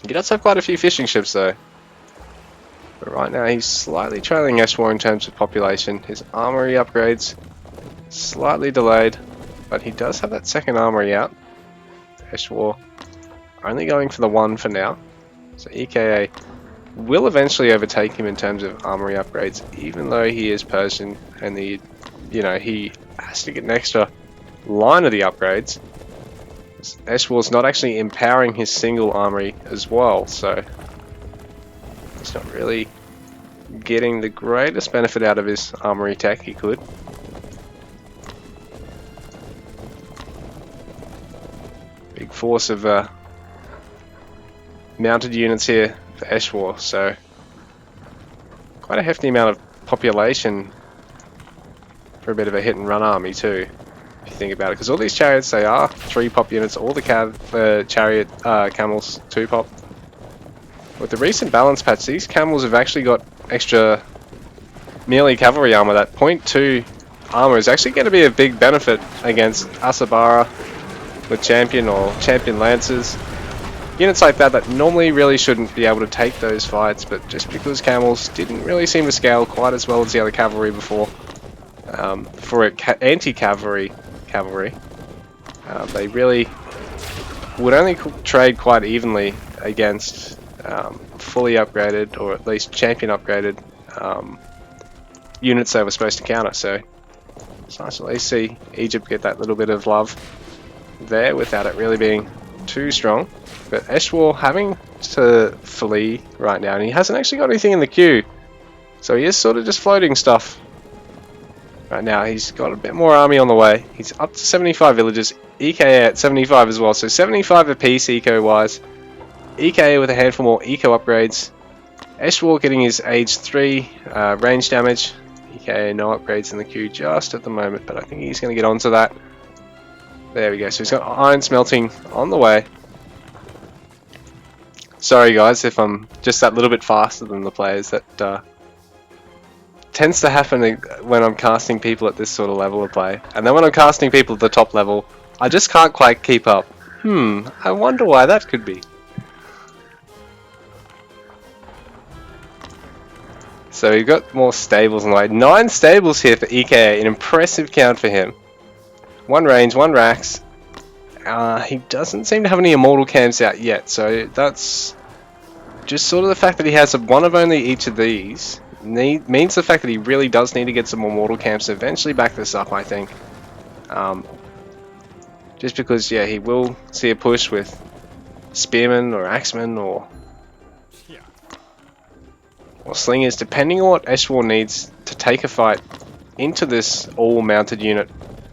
He does have quite a few fishing ships though. But right now he's slightly trailing Eshwar in terms of population. His armory upgrades slightly delayed, but he does have that second armory out. Eshwar only going for the 1 for now. So EKA will eventually overtake him in terms of armory upgrades, even though he is Persian and he has to get an extra line of the upgrades. Eshwar's not actually empowering his single armory as well, so he's not really getting the greatest benefit out of his armory tech he could. Big force of mounted units here for Eshwar, so quite a hefty amount of population for a bit of a hit and run army too, if you think about it, because all these chariots, they are 3 pop units, all the chariot camels 2 pop. With the recent balance patch, these camels have actually got extra melee cavalry armor. That .2 armor is actually going to be a big benefit against Asabara with champion or champion lancers. Units like that normally really shouldn't be able to take those fights, but just because camels didn't really seem to scale quite as well as the other cavalry before, for anti-cavalry, they really would only trade quite evenly against fully upgraded, or at least champion upgraded units they were supposed to counter. So it's nice to at least see Egypt get that little bit of love there without it really being too strong. But Eshwar having to flee right now, and he hasn't actually got anything in the queue, so he is sort of just floating stuff. Right now, he's got a bit more army on the way. He's up to 75 villagers. EKA at 75 as well. So 75 apiece eco-wise. EKA with a handful more eco upgrades. Eshwar getting his age 3 range damage. EKA no upgrades in the queue just at the moment, but I think he's going to get onto that. There we go. So he's got iron smelting on the way. Sorry guys if I'm just that little bit faster than the players. That tends to happen when I'm casting people at this sort of level of play. And then when I'm casting people at the top level, I just can't quite keep up. I wonder why that could be. So we've got more stables on the way. 9 stables here for EKA, an impressive count for him. 1 range, 1 racks. He doesn't seem to have any immortal camps out yet, so that's just sort of the fact that he has one of only each of these means the fact that he really does need to get some more mortal camps to eventually back this up, I think. Just because, yeah, he will see a push with spearmen or axemen or slingers, depending on what Eshwar needs to take a fight into this all-mounted unit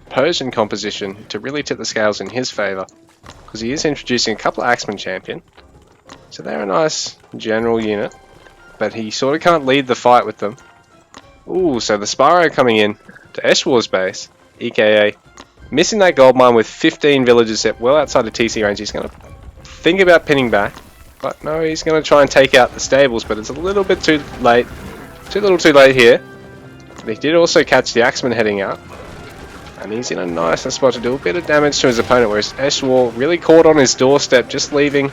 Persian composition to really tip the scales in his favour. Because he is introducing a couple of axemen champion. So they're a nice general unit. But he sort of can't lead the fight with them. Ooh, so the Sparrow coming in to Eshwar's base. EKA missing that gold mine with 15 villagers set well outside of TC range. He's going to think about pinning back. But no, he's going to try and take out the stables. But it's a little bit too late. Too late here. But he did also catch the axeman heading out. And he's in a nice spot to do a bit of damage to his opponent. Whereas Eshwar really caught on his doorstep, just leaving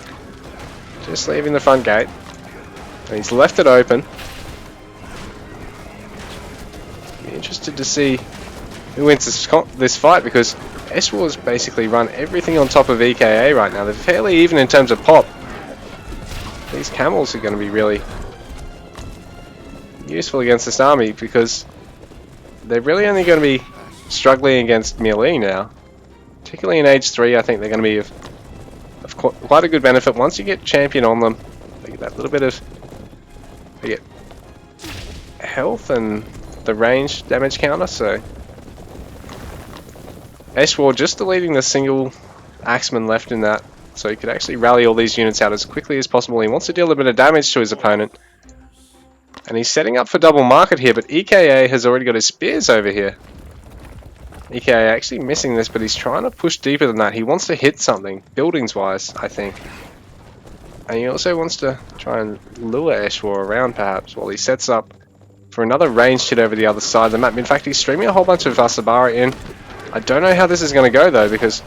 the front gate. And he's left it open. Be interested to see who wins this fight, because Eshwar's basically run everything on top of EKA right now. They're fairly even in terms of pop. These camels are going to be really useful against this army, because they're really only going to be struggling against melee now. Particularly in age 3, I think they're going to be of quite a good benefit. Once you get champion on them, they get that little bit of... They get health and the range damage counter, so... Eshwar just deleting the single axeman left in that, so he could actually rally all these units out as quickly as possible. He wants to deal a bit of damage to his opponent. And he's setting up for double market here, but EKA has already got his spears over here. EKA actually missing this, but he's trying to push deeper than that. He wants to hit something, buildings-wise, I think. And he also wants to try and lure Eshwar around, perhaps, while he sets up for another ranged hit over the other side of the map. In fact, he's streaming a whole bunch of Asabara in. I don't know how this is going to go, though, because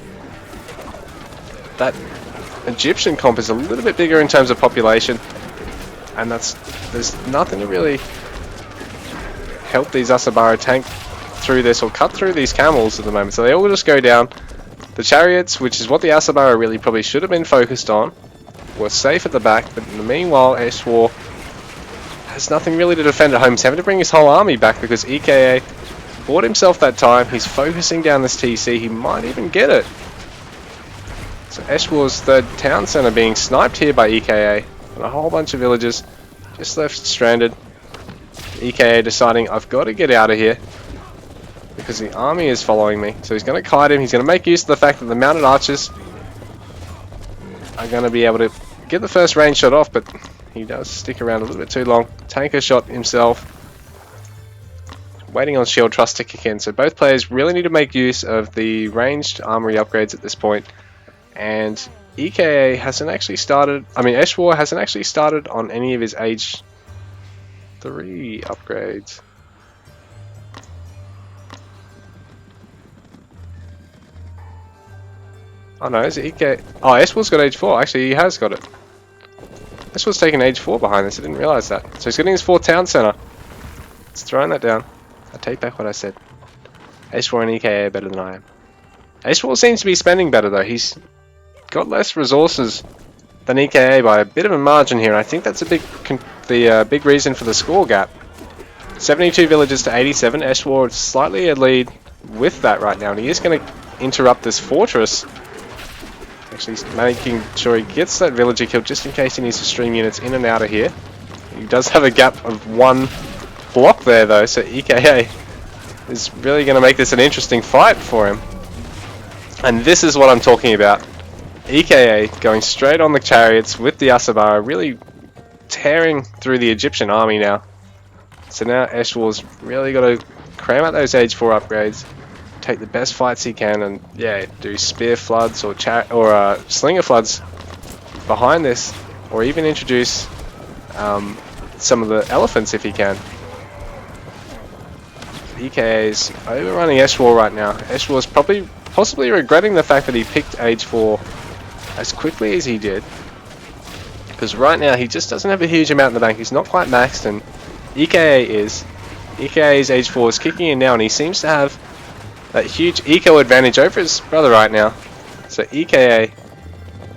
that Egyptian comp is a little bit bigger in terms of population. And there's nothing to really help these Asabara tank through this or cut through these camels at the moment. So they all just go down. The chariots, which is what the Asabara really probably should have been focused on, were safe at the back, but in the meanwhile, Eshwar has nothing really to defend at home. He's having to bring his whole army back because EKA bought himself that time. He's focusing down this TC. He might even get it. So Eshwar's third town centre being sniped here by EKA, and a whole bunch of villagers just left stranded. EKA deciding, I've got to get out of here because the army is following me. So he's going to kite him. He's going to make use of the fact that the mounted archers are going to be able to get the first range shot off, but he does stick around a little bit too long. Tanker shot himself. Waiting on shield trust to kick in. So both players really need to make use of the ranged armory upgrades at this point. And EKA hasn't actually started, Eshwar hasn't actually started on any of his age 3 upgrades. Oh no, is it EKA? Oh, Eshwar's got age 4. Actually, he has got it. Eshwar's taken age 4 behind this. I didn't realise that. So he's getting his 4th town centre. He's throwing that down. I take back what I said. Eshwar and EKA are better than I am. Eshwar seems to be spending better though. He's got less resources than EKA by a bit of a margin here. I think that's a big reason for the score gap. 72 villages to 87. Eshwar is slightly a lead with that right now, and he is going to interrupt this fortress. Actually making sure he gets that villager killed just in case he needs to stream units in and out of here. He does have a gap of 1 block there though, so EKA is really going to make this an interesting fight for him. And this is what I'm talking about. EKA going straight on the chariots with the Asabara, really tearing through the Egyptian army now. So now Eshwal's really got to cram out those Age 4 upgrades, take the best fights he can, and yeah, do spear floods or slinger floods behind this, or even introduce some of the elephants if he can. EKA is overrunning Eshwal right now. Eshwal is possibly regretting the fact that he picked Age 4 as quickly as he did, because right now he just doesn't have a huge amount in the bank. He's not quite maxed, and EKA is. EKA's Age 4 is kicking in now, and he seems to have that huge eco advantage over his brother right now. So EKA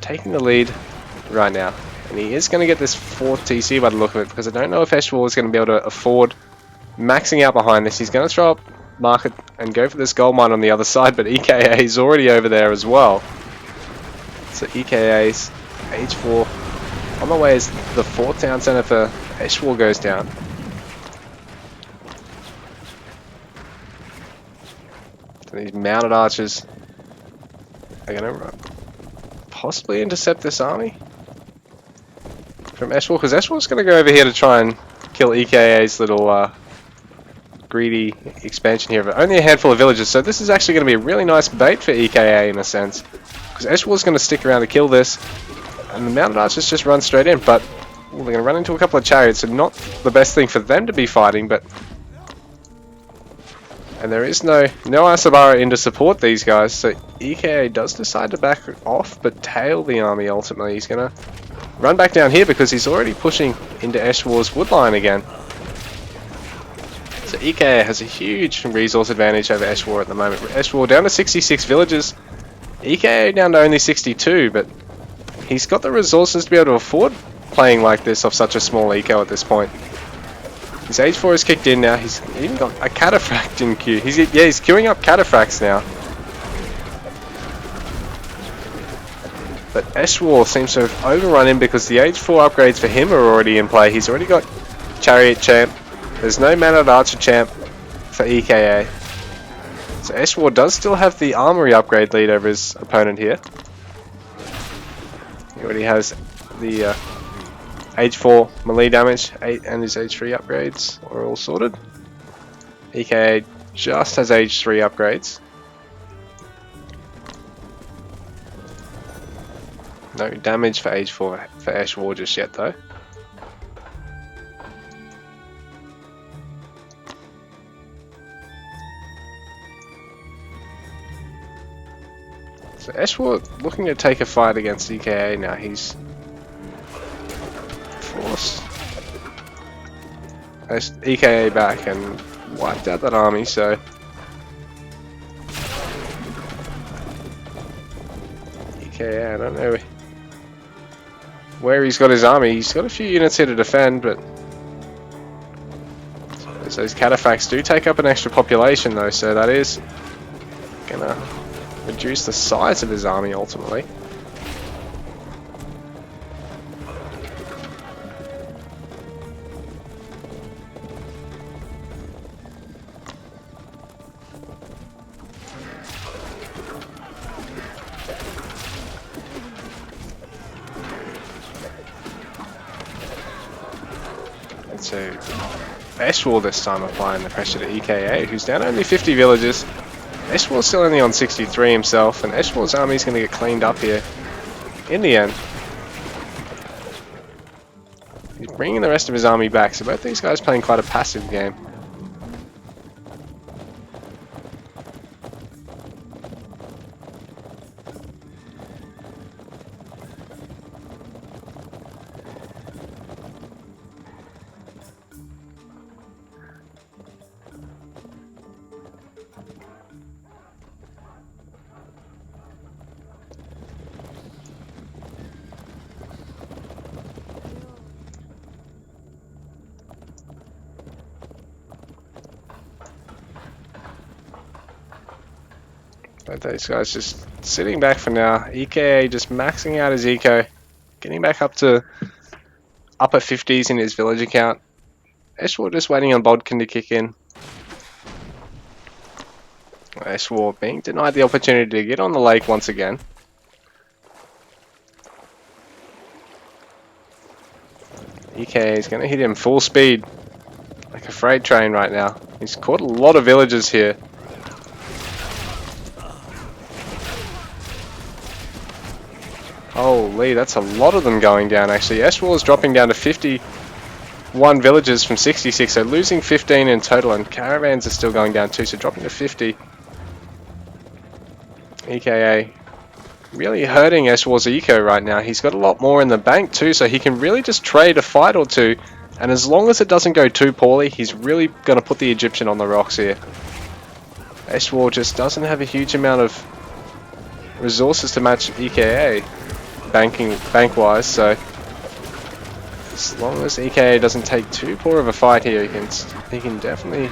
taking the lead right now, and he is going to get this 4th TC by the look of it, because I don't know if Eshwal is going to be able to afford maxing out behind this. He's going to throw up market and go for this gold mine on the other side, but EKA is already over there as well. So EKA's Age 4 on the way as the 4th town center for Eshwal goes down. So these mounted archers are going to possibly intercept this army from Eshwal, because Eshwal's going to go over here to try and kill EKA's little greedy expansion here, but only a handful of villages, so this is actually going to be a really nice bait for EKA in a sense, because Eshwal's going to stick around to kill this, and the mounted archers just run straight in, but they're going to run into a couple of chariots, and not the best thing for them to be fighting, but... And there is no Asabara in to support these guys, so EKA does decide to back off, but tail the army ultimately. He's going to run back down here because he's already pushing into Eshwal's woodline again. So EKA has a huge resource advantage over Eshwal at the moment. Eshwal down to 66 villages, EKA down to only 62, but he's got the resources to be able to afford playing like this off such a small eco at this point. His Age 4 is kicked in now. He's even got a cataphract in queue. He's queuing up cataphracts now. But Eshwal seems to have overrun him because the Age 4 upgrades for him are already in play. He's already got Chariot Champ. There's no Man at Archer Champ for EKA. So Eshwal does still have the Armory upgrade lead over his opponent here. He already has the Age 4 melee damage, and his Age 3 upgrades are all sorted. EKA just has Age 3 upgrades. No damage for Age 4 for Eshwal just yet though. So Eshwal looking to take a fight against EKA now. He's forced EKA back and wiped out that army, so EKA, I don't know where he's got his army. He's got a few units here to defend, but those cataphracts do take up an extra population though, so that is gonna reduce the size of his army ultimately. So Eshwal this time applying the pressure to EKA, who's down only 50 villages. Eshwal's still only on 63 himself, and Eshwal's army is going to get cleaned up here in the end. He's bringing the rest of his army back, so both these guys playing quite a passive game. But these guys just sitting back for now. EKA just maxing out his eco, getting back up to upper 50s in his village account. Eshwal just waiting on Bodkin to kick in. Eshwar being denied the opportunity to get on the lake once again. EK is going to hit him full speed, like a freight train right now. He's caught a lot of villagers here. Holy, that's a lot of them going down actually. Eshwar is dropping down to 51 villagers from 66, so losing 15 in total, and caravans are still going down too, so dropping to 50. EKA really hurting Eshwar's eco right now. He's got a lot more in the bank too, so he can really just trade a fight or two, and as long as it doesn't go too poorly, he's really going to put the Egyptian on the rocks here. Eshwar just doesn't have a huge amount of resources to match EKA bank-wise, so as long as EKA doesn't take too poor of a fight here, he can definitely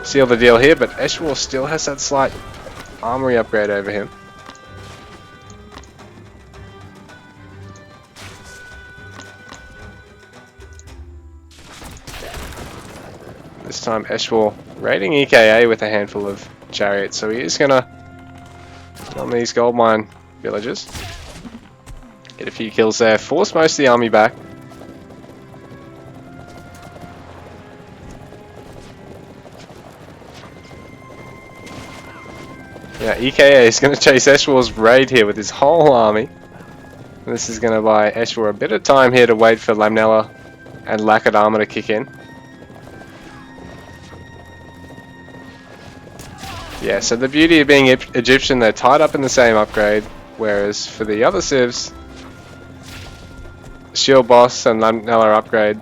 seal the deal here, but Eshwar still has that slight armory upgrade over him. This time Eshwar raiding EKA with a handful of chariots, so he is gonna get on these gold mine villagers. Get a few kills there, force most of the army back. Yeah, EKA is going to chase Eshwar's raid here with his whole army. This is going to buy Eshwar a bit of time here to wait for Lamnella and Lakedama to kick in. Yeah, so the beauty of being Egyptian, they're tied up in the same upgrade, whereas for the other civs, Shield Boss and Lamnella upgrade,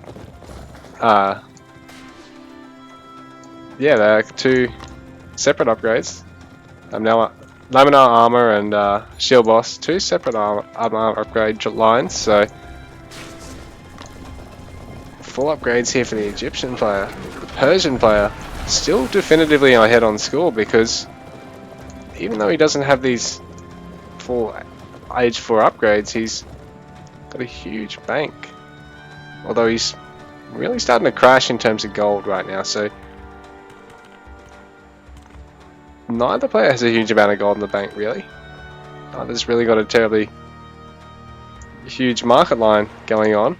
yeah, they're two separate upgrades. Laminar Armor and Shield Boss, two separate armor upgrade lines, so full upgrades here for the Egyptian player. The Persian player still definitively ahead on score, because even though he doesn't have these full Age 4 upgrades, he's got a huge bank. Although he's really starting to crash in terms of gold right now, so neither player has a huge amount of gold in the bank, really. Neither's really got a terribly huge market line going on.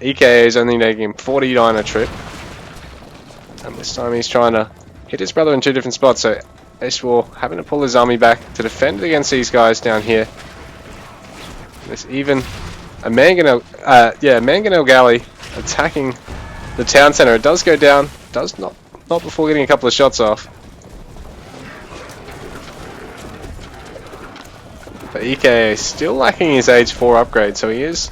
EKA is only making him 49 a trip. And this time he's trying to hit his brother in two different spots, so Eshwar having to pull his army back to defend against these guys down here. There's even a Mangonel Galley attacking the town center. It does go down, does not before getting a couple of shots off. But EKA is still lacking his Age 4 upgrade, so he is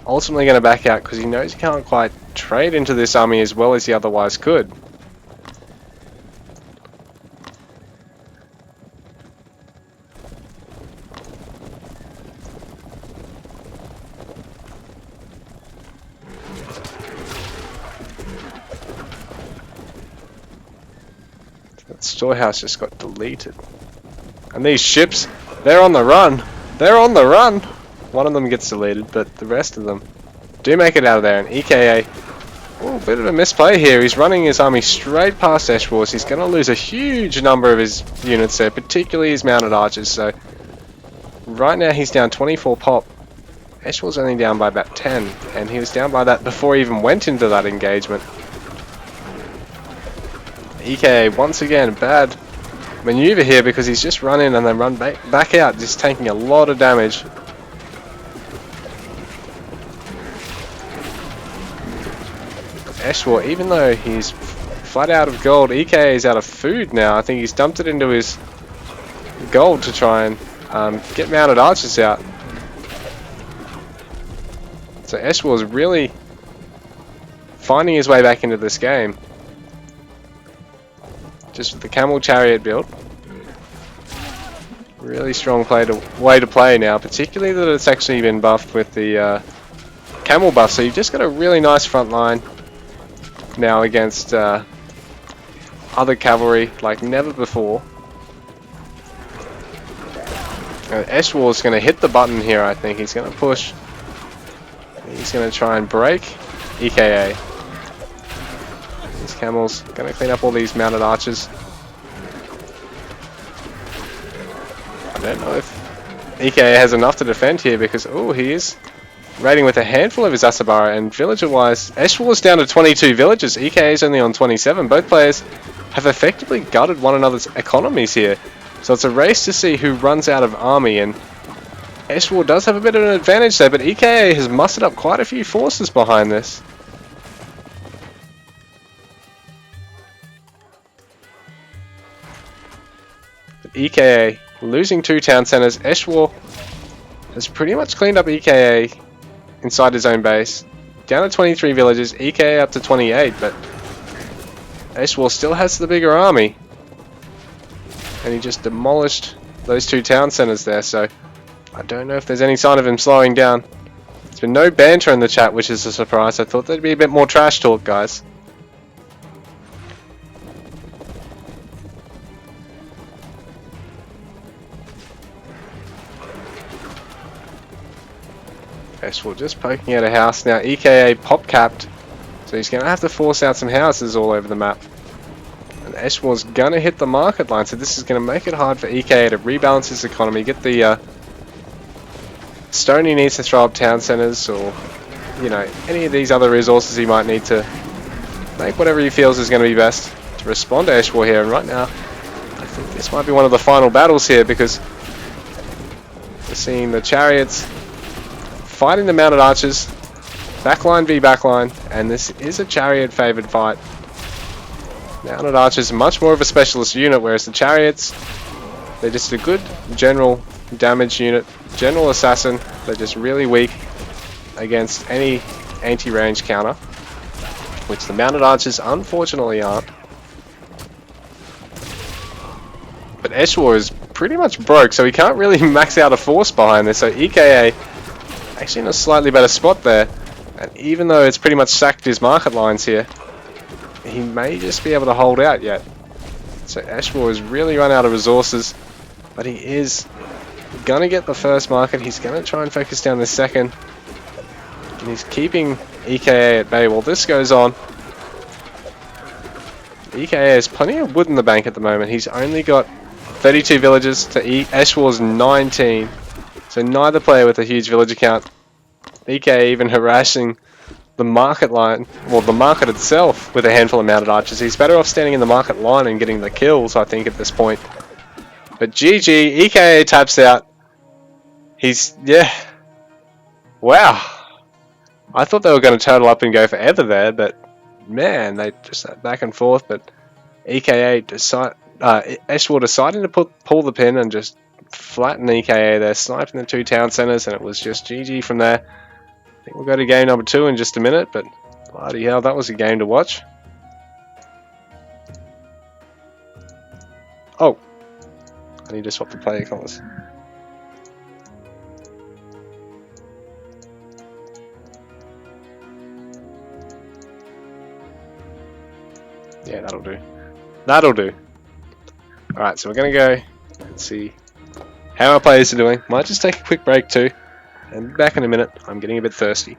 ultimately going to back out because he knows he can't quite trade into this army as well as he otherwise could. That storehouse just got deleted. And these ships, they're on the run. They're on the run. One of them gets deleted, but the rest of them do make it out of there. And EKA, oh, a bit of a misplay here. He's running his army straight past Eshwar's. He's going to lose a huge number of his units there, particularly his mounted archers. So right now he's down 24 pop. Eshwar's only down by about 10, and he was down by that before he even went into that engagement. EKA, once again, bad maneuver here because he's just run in and then run back out, just taking a lot of damage. Eshwar, even though he's flat out of gold, EKA is out of food now. I think he's dumped it into his gold to try and get mounted archers out. So Eshwar's really finding his way back into this game. Just with the camel chariot build. Really strong way to play now, particularly that it's actually been buffed with the camel buff. So you've just got a really nice front line now against other cavalry like never before. Eshwar's going to hit the button here, I think. He's going to push. He's going to try and break EKA. These camels going to clean up all these mounted archers. don't know if EKA has enough to defend here because, oh, he is raiding with a handful of his Asabara, and villager-wise, Eshwar is down to 22 villagers, EKA is only on 27. Both players have effectively gutted one another's economies here. So it's a race to see who runs out of army, and Eshwar does have a bit of an advantage there, but EKA has mustered up quite a few forces behind this. But EKA losing 2 town centers. Eshwar has pretty much cleaned up EKA inside his own base. Down to 23 villages, EKA up to 28, but Eshwar still has the bigger army. And he just demolished those 2 town centers there, so I don't know if there's any sign of him slowing down. There's been no banter in the chat, which is a surprise. I thought there'd be a bit more trash talk, guys. Eshwar just poking at a house now. EKA pop capped, so he's going to have to force out some houses all over the map. And Eshwar's going to hit the market line, so this is going to make it hard for EKA to rebalance his economy, get the stone he needs to throw up town centers, or, you know, any of these other resources he might need to make whatever he feels is going to be best to respond to Eshwar here. And right now, I think this might be one of the final battles here, because we're seeing the chariots fighting the mounted archers, backline v backline, and this is a chariot favored fight. Mounted archers are much more of a specialist unit, whereas the chariots, they're just a good general damage unit, general assassin. They're just really weak against any anti-range counter, which the mounted archers unfortunately aren't. But Eshwar is pretty much broke, so he can't really max out a force behind this, so EKA actually in a slightly better spot there, and even though it's pretty much sacked his market lines here, he may just be able to hold out yet. So Eshwar has really run out of resources, but he is gonna get the first market. He's gonna try and focus down the second, and he's keeping EKA at bay while this goes on. EKA has plenty of wood in the bank at the moment. He's only got 32 villagers to Eshwar's 19. So neither player with a huge villager count. EKA even harassing the market line, well, the market itself, with a handful of mounted archers. He's better off standing in the market line and getting the kills, I think, at this point. But GG, EKA taps out. Yeah. Wow. I thought they were going to total up and go forever there, but man, they just back and forth. But Eshwar deciding to pull the pin and just flatten EKA there, sniping the 2 town centers, and it was just GG from there. I think we'll go to game number 2 in just a minute, but bloody hell, that was a game to watch. Oh, I need to swap the player colors. Yeah, that'll do. That'll do. Alright, so we're going to go and see how our players are doing. Might just take a quick break too, and be back in a minute. I'm getting a bit thirsty.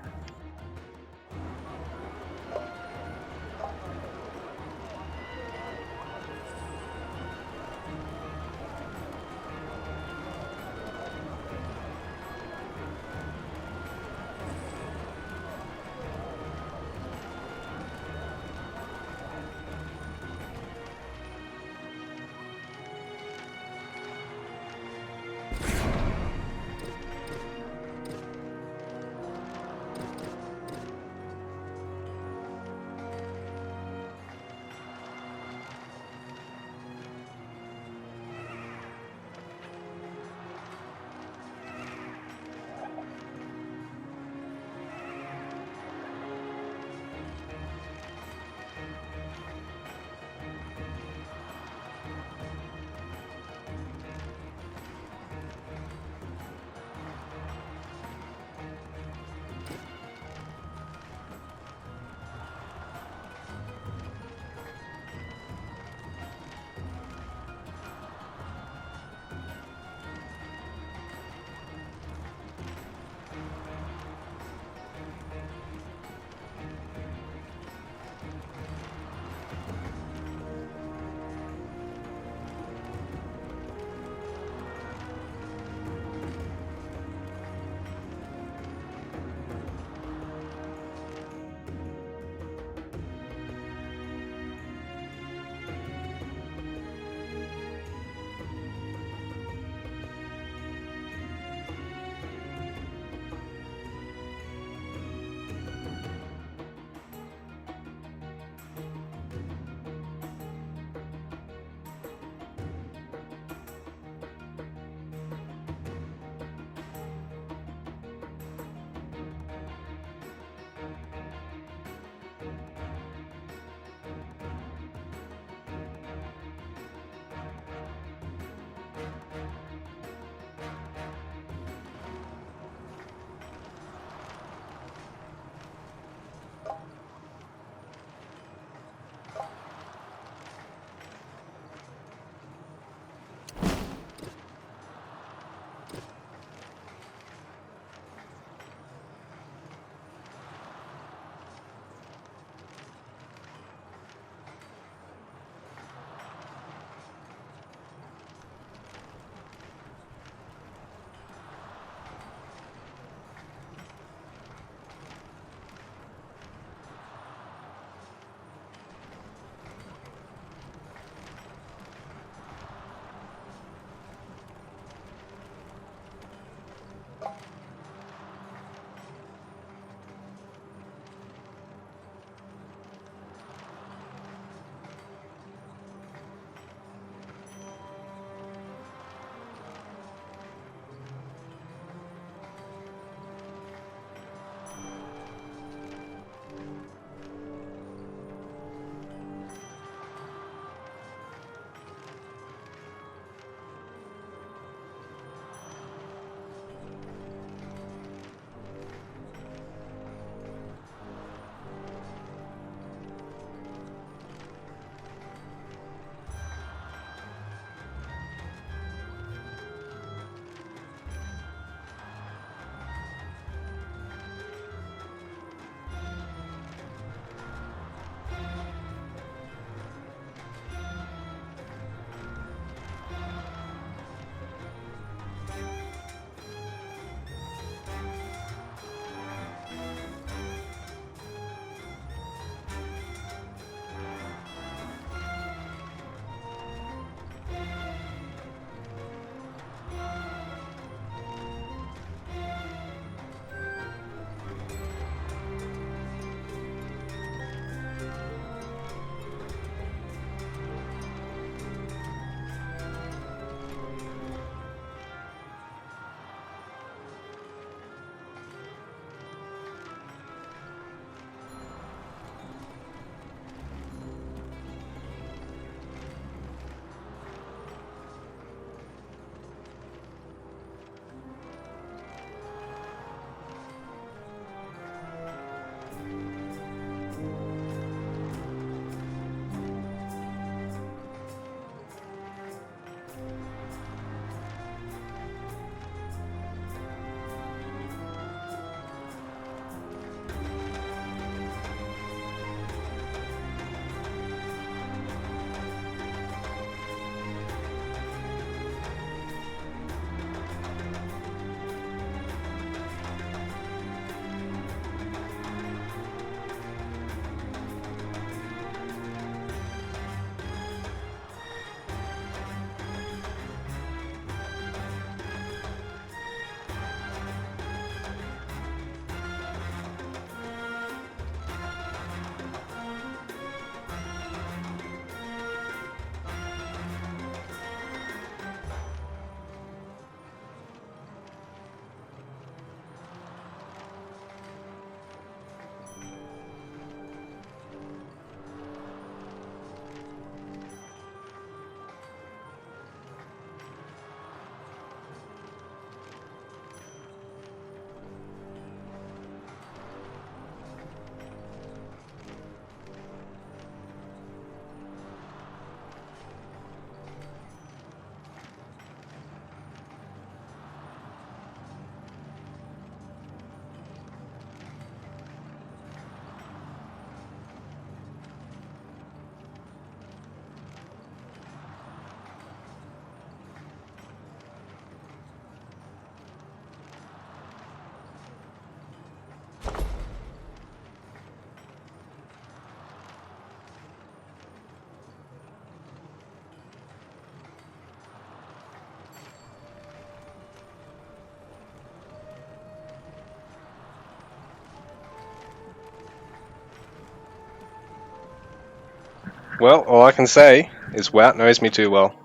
Well, all I can say is Wout knows me too well.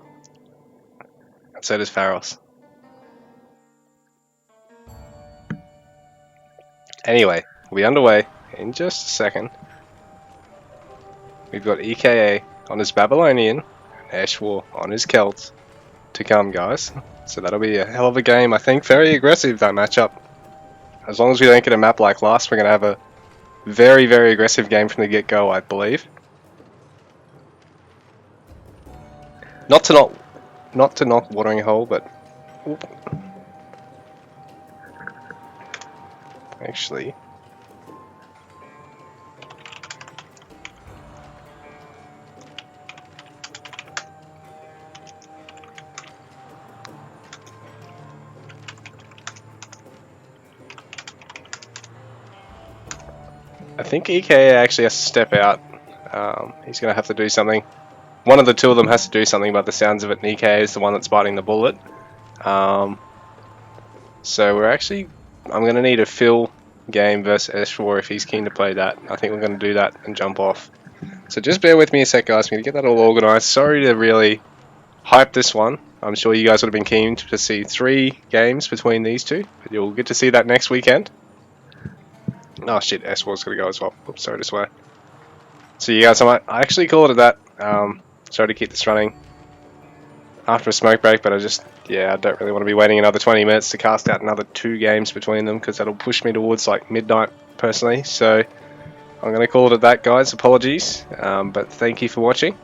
And so does Pharos. Anyway, we'll be underway in just a second. We've got EKA on his Babylonian and Eshwar on his Celts to come, guys. So that'll be a hell of a game. I think very aggressive, that matchup. As long as we don't get a map like last, we're going to have a very, very aggressive game from the get-go, I believe. Not to knock Watering Hole, but actually, I think EKA actually has to step out. He's going to have to do something. One of the two of them has to do something, by the sounds of it. EKA is the one that's biting the bullet. So we're actually, I'm going to need a Phil game versus S4 if he's keen to play that. I think we're going to do that and jump off. So just bear with me a sec, guys. I'm going to get that all organised. Sorry to really hype this one. I'm sure you guys would have been keen to see 3 games between these two, but you'll get to see that next weekend. Oh shit, S4's going to go as well. Oops, sorry to swear. So you guys, I actually called it that. Sorry to keep this running after a smoke break, but I don't really want to be waiting another 20 minutes to cast out another 2 games between them, because that'll push me towards like midnight personally. So I'm going to call it that, guys. Apologies, but thank you for watching.